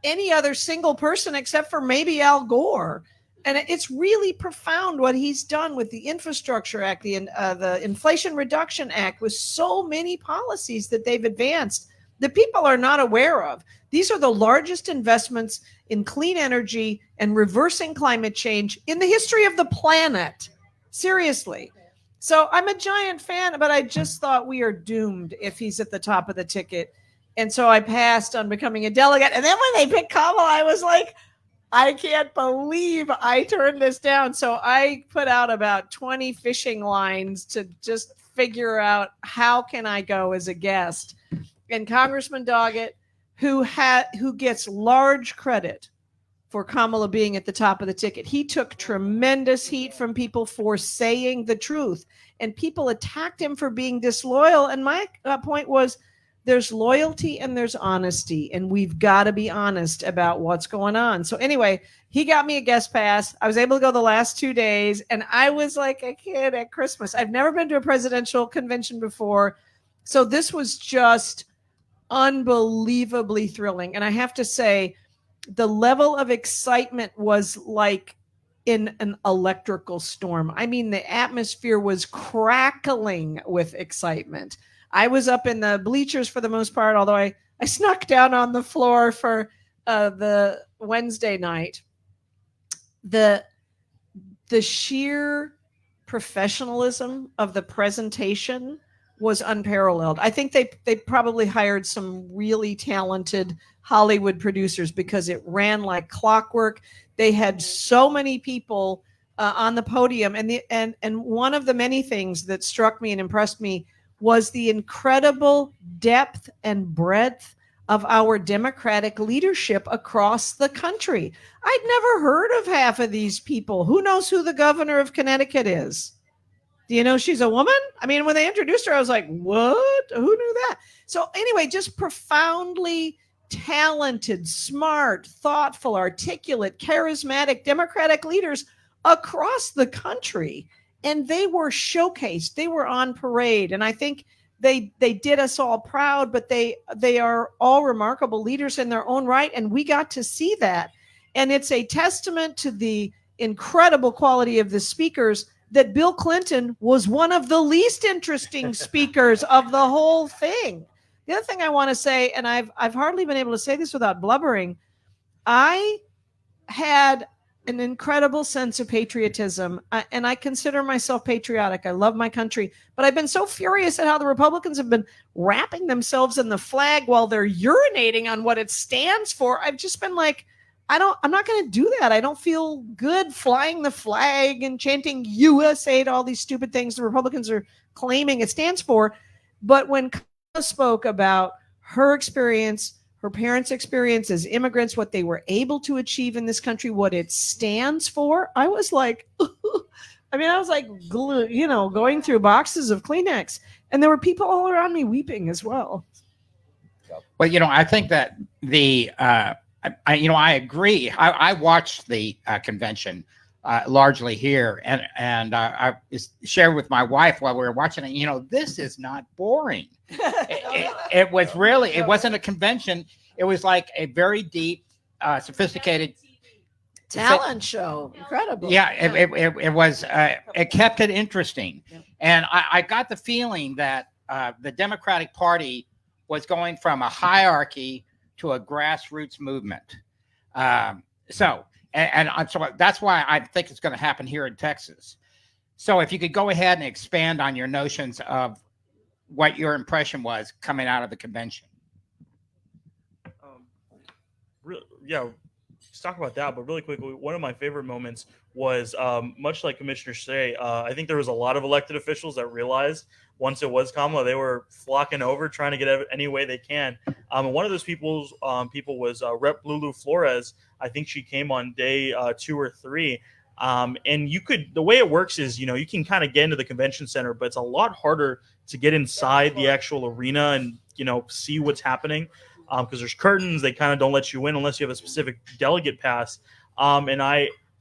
any other single person except for maybe Al Gore. And it's really profound what he's done with the Infrastructure Act, the Inflation Reduction Act, with so many policies that they've advanced that people are not aware of. These are the largest investments in clean energy and reversing climate change in the history of the planet. Seriously. So I'm a giant fan, but I just thought we are doomed if he's at the top of the ticket. And so I passed on becoming a delegate. And then when they picked Kamala, I was like, I can't believe I turned this down. So I put out about 20 fishing lines to just figure out how can I go as a guest. And Congressman Doggett, who gets large credit for Kamala being at the top of the ticket, he took tremendous heat from people for saying the truth. And people attacked him for being disloyal. And my point was, there's loyalty and there's honesty, and we've got to be honest about what's going on. So anyway, he got me a guest pass. I was able to go the last 2 days, and I was like a kid at Christmas. I've never been to a presidential convention before. So this was just unbelievably thrilling. And I have to say, the level of excitement was like in an electrical storm. I mean, the atmosphere was crackling with excitement. I was up in the bleachers for the most part, although I snuck down on the floor for the Wednesday night. The sheer professionalism of the presentation was unparalleled. I think they probably hired some really talented Hollywood producers because it ran like clockwork. They had so many people on the podium, and one of the many things that struck me and impressed me was the incredible depth and breadth of our Democratic leadership across the country. I'd never heard of half of these people. Who knows who the governor of Connecticut is? Do you know she's a woman? I mean, when they introduced her, I was like, what? Who knew that? So anyway, just profoundly talented, smart, thoughtful, articulate, charismatic Democratic leaders across the country. And they were showcased. They were on parade. And I think they did us all proud, but they are all remarkable leaders in their own right. And we got to see that. And it's a testament to the incredible quality of the speakers that Bill Clinton was one of the least interesting speakers of the whole thing. The other thing I want to say, and I've hardly been able to say this without blubbering, I had an incredible sense of patriotism, and I consider myself patriotic. I love my country, but I've been so furious at how the Republicans have been wrapping themselves in the flag while they're urinating on what it stands for. I've just been like, I'm not going to do that. I don't feel good flying the flag and chanting USA to all these stupid things the Republicans are claiming it stands for. But when Kamala spoke about her experience, her parents' experience as immigrants, what they were able to achieve in this country, what it stands for, I was like, going through boxes of Kleenex. And there were people all around me weeping as well. Well, I think that I agree. I watched the convention largely here, and I shared with my wife while we were watching it. This is not boring. It was really. It wasn't a convention. It was like a very deep, sophisticated talent show. Incredible. Yeah, it was. It kept it interesting, and I got the feeling that the Democratic Party was going from a hierarchy to a grassroots movement. So that's why I think it's going to happen here in Texas. So if you could go ahead and expand on your notions of what your impression was coming out of the convention. let's talk about that. But really quickly, one of my favorite moments was much like Commissioner Shea. I think there was a lot of elected officials that realized once it was Kamala, they were flocking over, trying to get any way they can. And one of those people was Rep. Lulu Flores. I think she came on day 2 or 3. And the way it works is, you can kind of get into the convention center, but it's a lot harder to get inside the actual arena and, see what's happening. Because there's curtains, they kind of don't let you in unless you have a specific delegate pass. And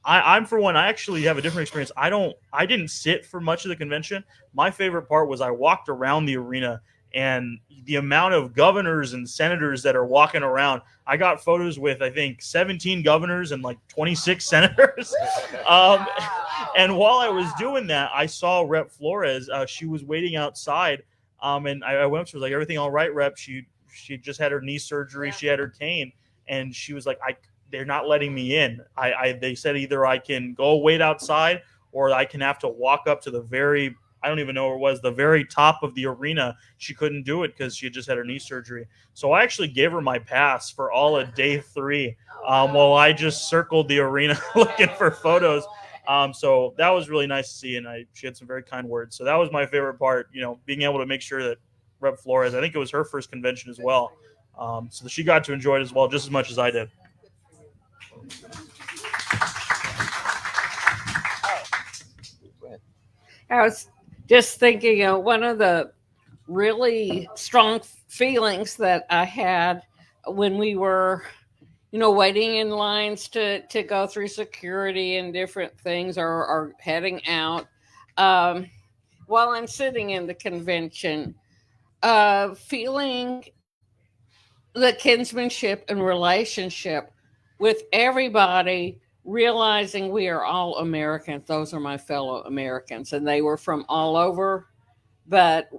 I'm for one, I actually have a different experience. I didn't sit for much of the convention. My favorite part was I walked around the arena, and the amount of governors and senators that are walking around. I got photos with, I think, 17 governors and like 26 senators. And while I was doing that, I saw Rep. Flores. She was waiting outside. And I went up to her, like, everything all right, Rep? She just had her knee surgery. She had her cane. And she was like, they're not letting me in. They said either I can go wait outside or I can have to walk up to I don't even know where it was, the very top of the arena. She couldn't do it because she had just had her knee surgery. So I actually gave her my pass for all of day 3 while I just circled the arena looking for photos. So that was really nice to see, and she had some very kind words. So that was my favorite part, being able to make sure that Rep. Flores, I think it was her first convention as well, so she got to enjoy it as well, just as much as I did. I was just thinking, one of the really strong feelings that I had when we were, waiting in lines to go through security and different things, or heading out, while I'm sitting in the convention, feeling the kinsmanship and relationship with everybody, realizing we are all Americans. Those are my fellow Americans, and they were from all over. But,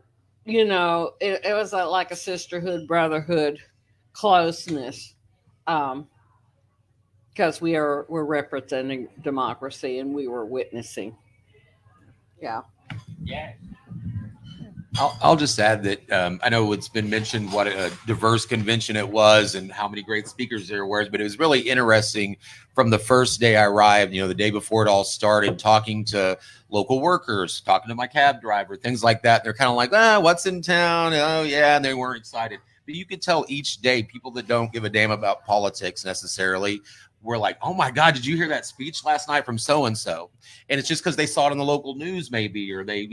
it was like a sisterhood, brotherhood, closeness, because we're representing democracy and we were witnessing. Yeah. Yeah. I'll just add that I know it's been mentioned what a diverse convention it was and how many great speakers there were, but it was really interesting from the first day I arrived, the day before it all started, talking to local workers, talking to my cab driver, things like that. They're kind of like, what's in town? Oh, yeah. And they weren't excited. But you could tell each day people that don't give a damn about politics necessarily were like, oh my God, did you hear that speech last night from so-and-so? And it's just because they saw it in the local news maybe, or they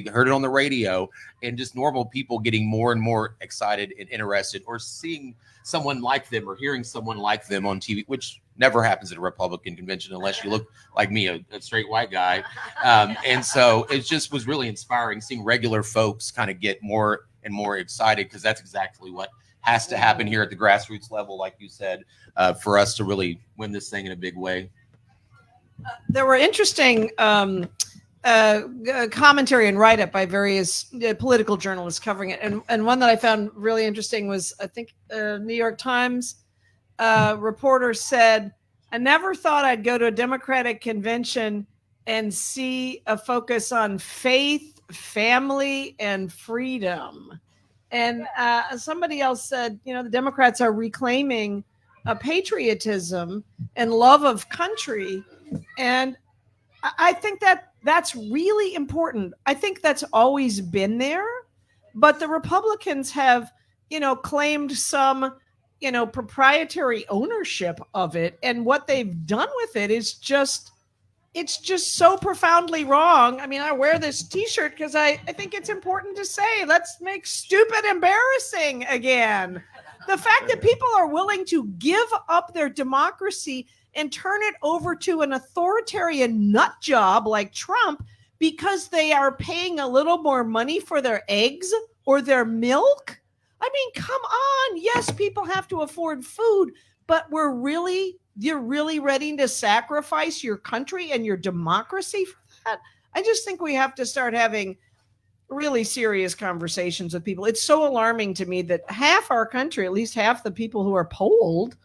heard it on the radio, and just normal people getting more and more excited and interested, or seeing someone like them or hearing someone like them on TV, which never happens at a Republican convention unless you look like me, a straight white guy. And so it just was really inspiring seeing regular folks kind of get more and more excited, because that's exactly what has to happen here at the grassroots level, like you said, for us to really win this thing in a big way. There were interesting commentary and write-up by various political journalists covering it. And one that I found really interesting was, I think, New York Times reporter said, I never thought I'd go to a Democratic convention and see a focus on faith, family, and freedom. And somebody else said, the Democrats are reclaiming patriotism and love of country. And I think that's really important. I think that's always been there, but the Republicans have, claimed some, proprietary ownership of it. And what they've done with it is it's just so profoundly wrong. I mean, I wear this t-shirt because I think it's important to say, let's make stupid embarrassing again. The fact that people are willing to give up their democracy and turn it over to an authoritarian nut job like Trump because they are paying a little more money for their eggs or their milk. I mean, come on. Yes, people have to afford food, but you're really ready to sacrifice your country and your democracy for that? I just think we have to start having really serious conversations with people. It's so alarming to me that half our country, at least half the people who are polled,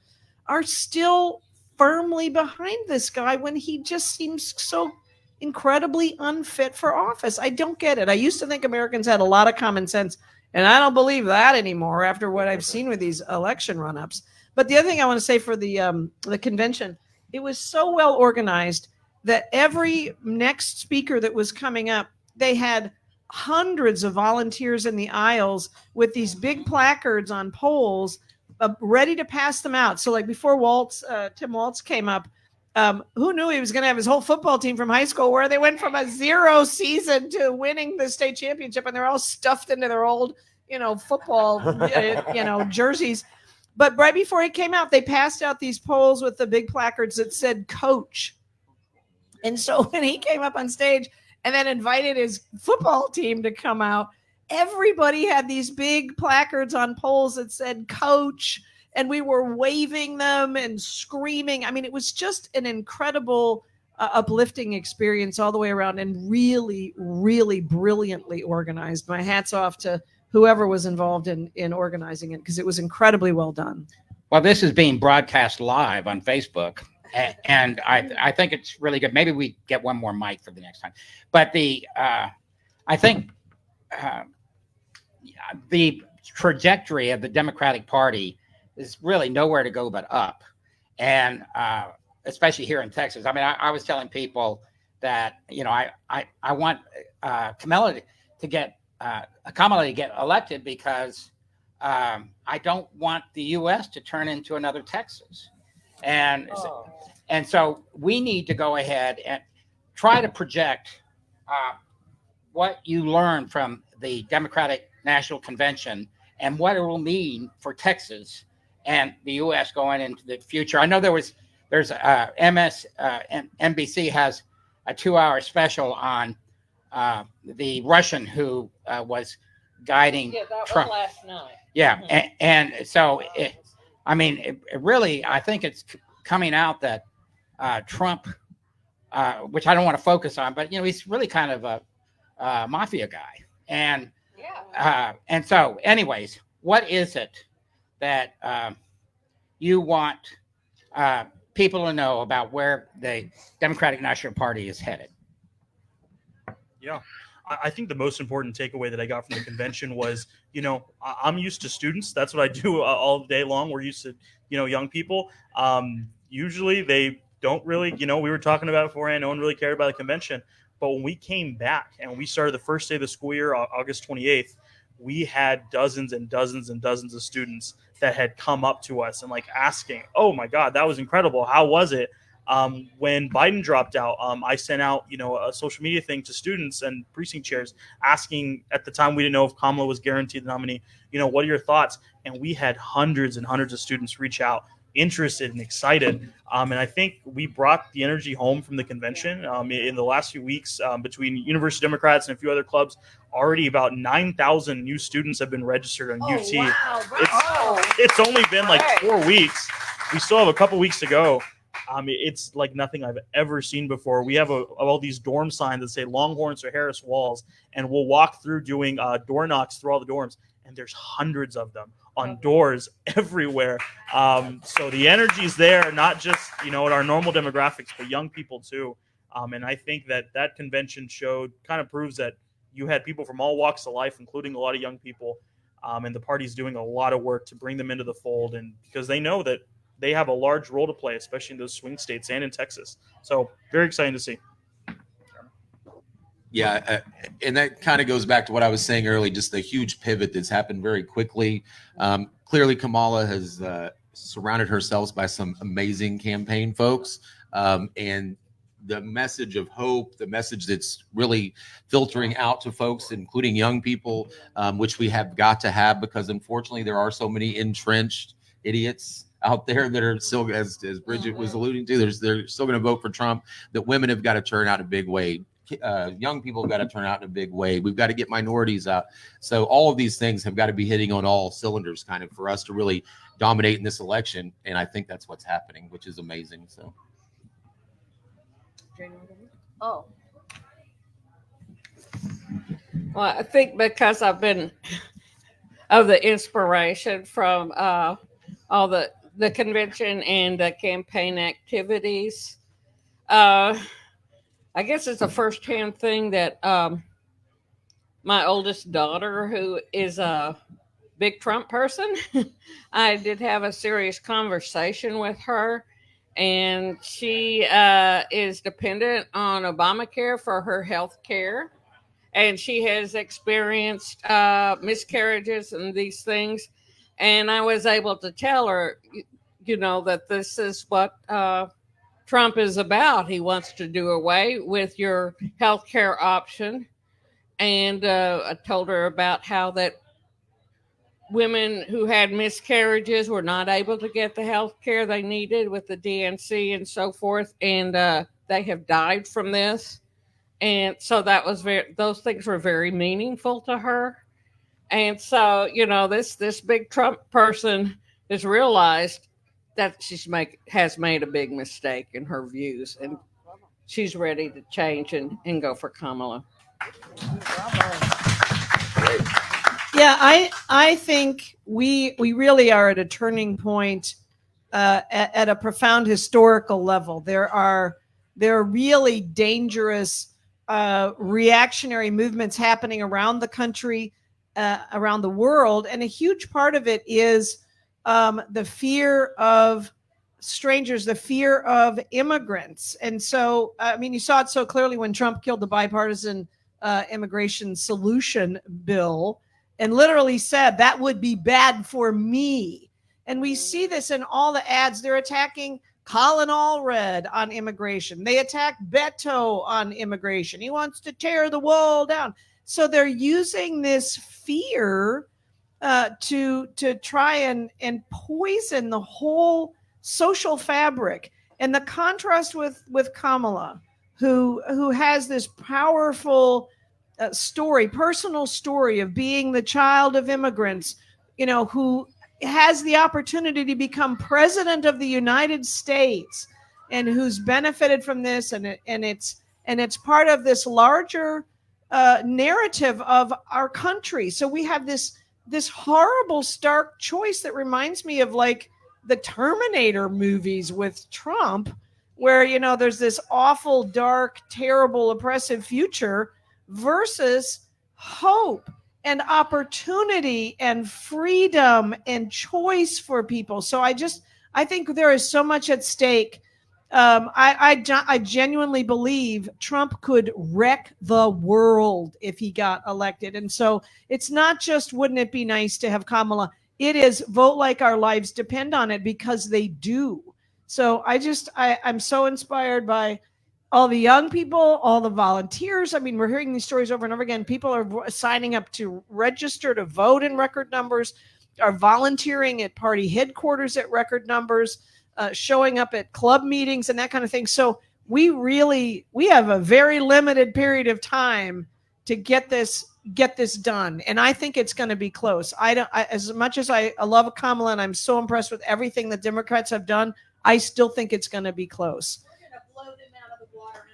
are still firmly behind this guy when he just seems so incredibly unfit for office. I don't get it. I used to think Americans had a lot of common sense, and I don't believe that anymore after what I've seen with these election run-ups. But the other thing I want to say for the convention, it was so well organized that every next speaker that was coming up, they had hundreds of volunteers in the aisles with these big placards on poles, ready to pass them out. So like before Tim Waltz came up, who knew he was going to have his whole football team from high school where they went from a 0 season to winning the state championship, and they're all stuffed into their old, football, jerseys. But right before he came out, they passed out these poles with the big placards that said coach. And so when he came up on stage and then invited his football team to come out, everybody had these big placards on poles that said coach, and we were waving them and screaming. I mean, it was just an incredible, uplifting experience all the way around, and really, really brilliantly organized. My hat's off to whoever was involved in organizing it, because it was incredibly well done. Well, this is being broadcast live on Facebook, and I think it's really good. Maybe we get one more mic for the next time. But I think the trajectory of the Democratic Party is really nowhere to go but up, and especially here in Texas. I mean, I was telling people that I want Kamala to get elected because I don't want the U.S. to turn into another Texas, and so we need to go ahead and try to project what you learn from the Democratic National Convention and what it will mean for Texas and the U.S. going into the future. I know there's NBC has a 2-hour special on the Russian who was guiding Trump. Was last night. Yeah, and so it really, I think it's coming out that Trump, which I don't want to focus on, but he's really kind of a mafia guy, and so, anyways, what is it that you want people to know about where the Democratic National Party is headed? Yeah. I think the most important takeaway that I got from the convention was, I'm used to students. That's what I do all day long. We're used to, young people. Usually they don't really, we were talking about it beforehand. No one really cared about the convention. But when we came back and we started the first day of the school year, August 28th, we had dozens and dozens and dozens of students that had come up to us and asking, oh my God, that was incredible. How was it? When Biden dropped out, I sent out, a social media thing to students and precinct chairs asking, at the time we didn't know if Kamala was guaranteed the nominee, what are your thoughts? And we had hundreds and hundreds of students reach out, interested and excited. And I think we brought the energy home from the convention. In the last few weeks, between University Democrats and a few other clubs, already about 9,000 new students have been registered on UT. Wow. It's only been 4 weeks. We still have a couple weeks to go. It's like nothing I've ever seen before. We have all these dorm signs that say Longhorns or Harris Walls, and we'll walk through doing door knocks through all the dorms, and there's hundreds of them on doors everywhere. So the energy's there, not just at our normal demographics, but young people too. And I think that convention kind of proves that you had people from all walks of life, including a lot of young people, and the party's doing a lot of work to bring them into the fold, and because they know that they have a large role to play, especially in those swing states and in Texas. So very exciting to see. Yeah, and that kind of goes back to what I was saying earlier, just the huge pivot that's happened very quickly. Clearly, Kamala has surrounded herself by some amazing campaign folks, and the message of hope, the message that's really filtering out to folks, including young people, which we have got to have, because unfortunately there are so many entrenched idiots out there that are still, as Brigid was alluding to, they're still going to vote for Trump, that women have got to turn out a big way. Young people have got to turn out in a big way. We've got to get minorities out. So all of these things have got to be hitting on all cylinders kind of for us to really dominate in this election. And I think that's what's happening, which is amazing. So. Oh. Well, I think because I've been of the inspiration from all the convention and the campaign activities. I guess it's a firsthand thing that my oldest daughter, who is big Trump person. I did have a serious conversation with her, and she is dependent on Obamacare for her health care. And she has experienced miscarriages and these things. And I was able to tell her, that this is what Trump is about. He wants to do away with your health care option. And I told her about how that women who had miscarriages were not able to get the health care they needed with the DNC and so forth. And they have died from this. And so those things were very meaningful to her. And so, this big Trump person has realized that has made a big mistake in her views, and she's ready to change and go for Kamala. Yeah, I think we really are at a turning point at a profound historical level. There are really dangerous reactionary movements happening around the country, around the world, and a huge part of it is the fear of strangers, the fear of immigrants. And so, you saw it so clearly when Trump killed the bipartisan immigration solution bill and literally said that would be bad for me. And we see this in all the ads. They're attacking Colin Allred on immigration. They attack Beto on immigration. He wants to tear the wall down. So they're using this fear to try and poison the whole social fabric. And the contrast with Kamala, who has this powerful personal story of being the child of immigrants, who has the opportunity to become president of the United States, and who's benefited from this, and it's part of this larger narrative of our country. So we have this horrible stark choice that reminds me of like the Terminator movies with Trump, where there's this awful, dark, terrible, oppressive future versus hope and opportunity and freedom and choice for people. So I think there is so much at stake. I genuinely believe Trump could wreck the world if he got elected. And so it's not just, wouldn't it be nice to have Kamala? It is vote like our lives depend on it, because they do. So I'm so inspired by all the young people, all the volunteers. We're hearing these stories over and over again. People are signing up to register to vote in record numbers, are volunteering at party headquarters at record numbers, showing up at club meetings and that kind of thing. So we have a very limited period of time to get this done. And I think it's going to be close. As much as I love Kamala and I'm so impressed with everything the Democrats have done, I still think it's going to be close.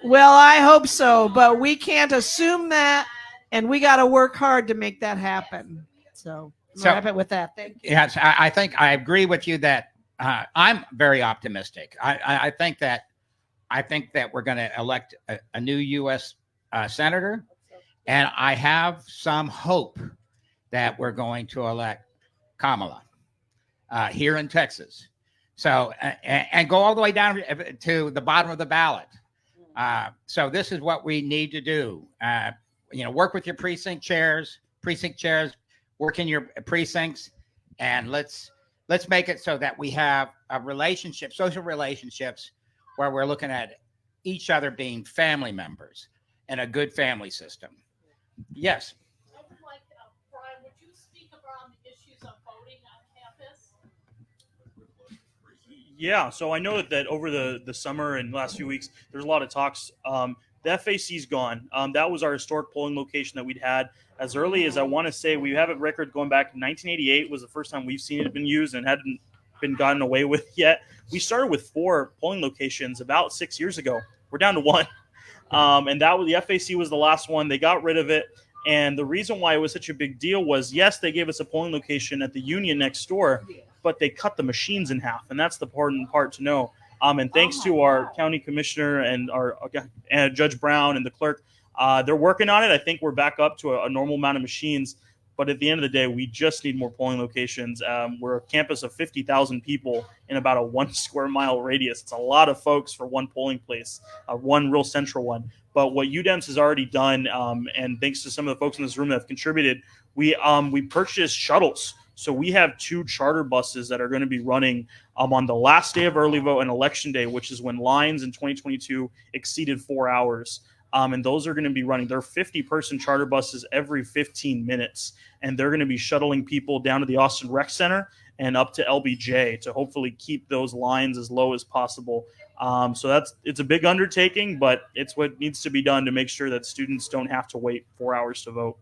Well, I hope so, but we can't assume that, and we got to work hard to make that happen. So wrap it with that. Thank you. Yes, I think I agree with you that I'm very optimistic. I think that we're going to elect a new U.S. senator, and I have some hope that we're going to elect Kamala here in Texas. So and go all the way down to the bottom of the ballot. So this is what we need to do. Work with your precinct chairs, work in your precincts, and let's make it so that we have a relationship, social relationships, where we're looking at each other being family members and a good family system. Yes. I would like, Brian, would you speak around the issues of voting on campus? Yeah, so I know that over the summer and last few weeks, there's a lot of talks. The FAC's gone. That was our historic polling location that we'd had as early as, I want to say, we have a record going back to 1988 was the first time we've seen it been used and hadn't been gotten away with yet. We started with 4 polling locations about 6 years ago. We're down to 1. And that was the FAC was the last one. They got rid of it. And the reason why it was such a big deal was, yes, they gave us a polling location at the Union next door, but they cut the machines in half. And that's the important part to know. And thanks to our county commissioner and our Judge Brown and the clerk, they're working on it. I think we're back up to a normal amount of machines. But at the end of the day, we just need more polling locations. We're a campus of 50,000 people in about a 1 square mile radius. It's a lot of folks for one polling place, one real central one. But what UDEMS has already done, and thanks to some of the folks in this room that have contributed, we purchased shuttles. So we have 2 charter buses that are going to be running on the last day of early vote and election day, which is when lines in 2022 exceeded 4 hours. And those are going to be running. They're 50-person charter buses every 15 minutes. And they're going to be shuttling people down to the Austin Rec Center and up to LBJ to hopefully keep those lines as low as possible. So it's a big undertaking, but it's what needs to be done to make sure that students don't have to wait 4 hours to vote.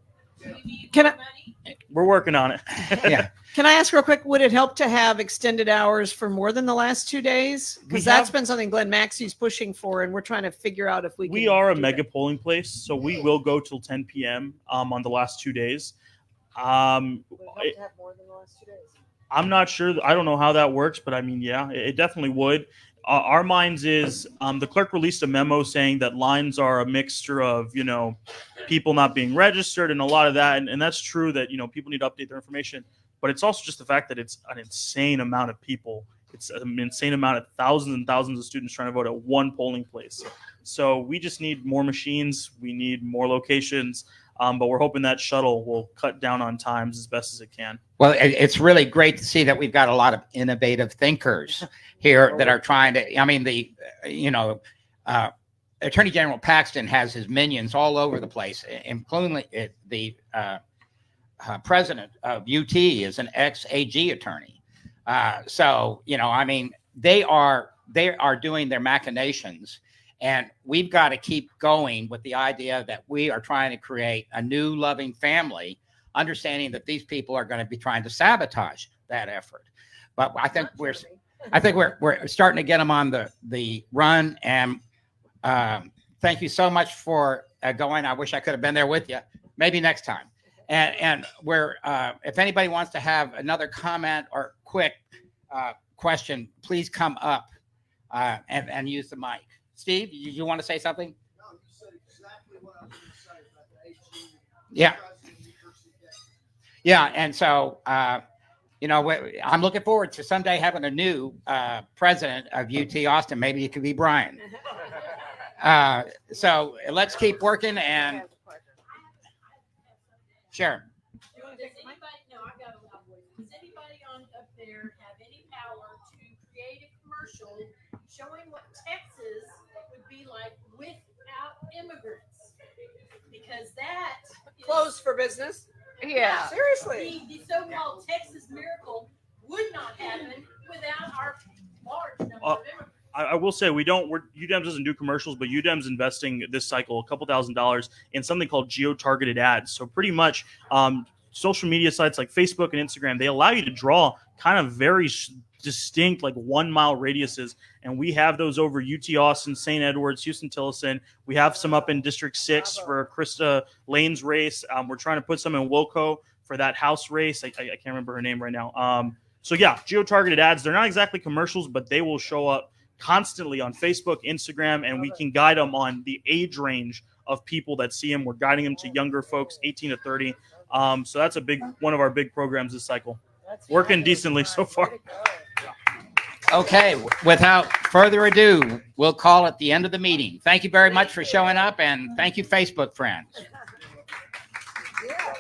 We're working on it. Yeah. Can I ask real quick, would it help to have extended hours for more than the last 2 days? Because that's been something Glenn Maxey's pushing for, and we're trying to figure out if we can. We are a mega polling place, so we will go till 10 p.m. On the last 2 days. I'm not sure. I don't know how that works, but I mean, yeah, it definitely would. Our minds is the clerk released a memo saying that lines are a mixture of, people not being registered and a lot of that. And that's true that, people need to update their information. But it's also just the fact that it's an insane amount of people. It's an insane amount of thousands and thousands of students trying to vote at one polling place. So we just need more machines. We need more locations. But we're hoping that shuttle will cut down on times as best as it can. Well, it's really great to see that we've got a lot of innovative thinkers here that are trying to, Attorney General Paxton has his minions all over the place, including the president of UT is an ex-AG attorney. They are doing their machinations. And we've got to keep going with the idea that we are trying to create a new loving family, understanding that these people are going to be trying to sabotage that effort. But I think we're starting to get them on the run. And thank you so much for going. I wish I could have been there with you. Maybe next time. And we're if anybody wants to have another comment or quick question, please come up and use the mic. Steve, you want to say something? No, you said exactly what I was going to say about the AG. Yeah. Yeah, and so, I'm looking forward to someday having a new president of UT Austin. Maybe it could be Brian. So let's keep working and sure. Does anybody on up there have any power to create a commercial showing what Texas would be like without immigrants? Because that is Closed for business. Yeah. Seriously. the so-called Texas miracle would not happen without our large number of immigrants. I will say UDEMS doesn't do commercials, but UDEMS investing this cycle a couple $1,000s in something called geo-targeted ads. So pretty much social media sites like Facebook and Instagram, they allow you to draw kind of very distinct 1 mile radiuses. And we have those over UT Austin, St. Edwards, Houston Tillotson. We have some up in District 6 for Krista Lane's race. We're trying to put some in Wilco for that House race. I can't remember her name right now. So yeah, geo-targeted ads. They're not exactly commercials, but they will show up constantly on Facebook, Instagram, and we can guide them on the age range of people that see them. We're guiding them to younger folks, 18 to 30. So that's one of our big programs this cycle. Working decently so far. Okay, without further ado, we'll call it the end of the meeting. Thank you very much for showing up, and thank you, Facebook friends. Yeah.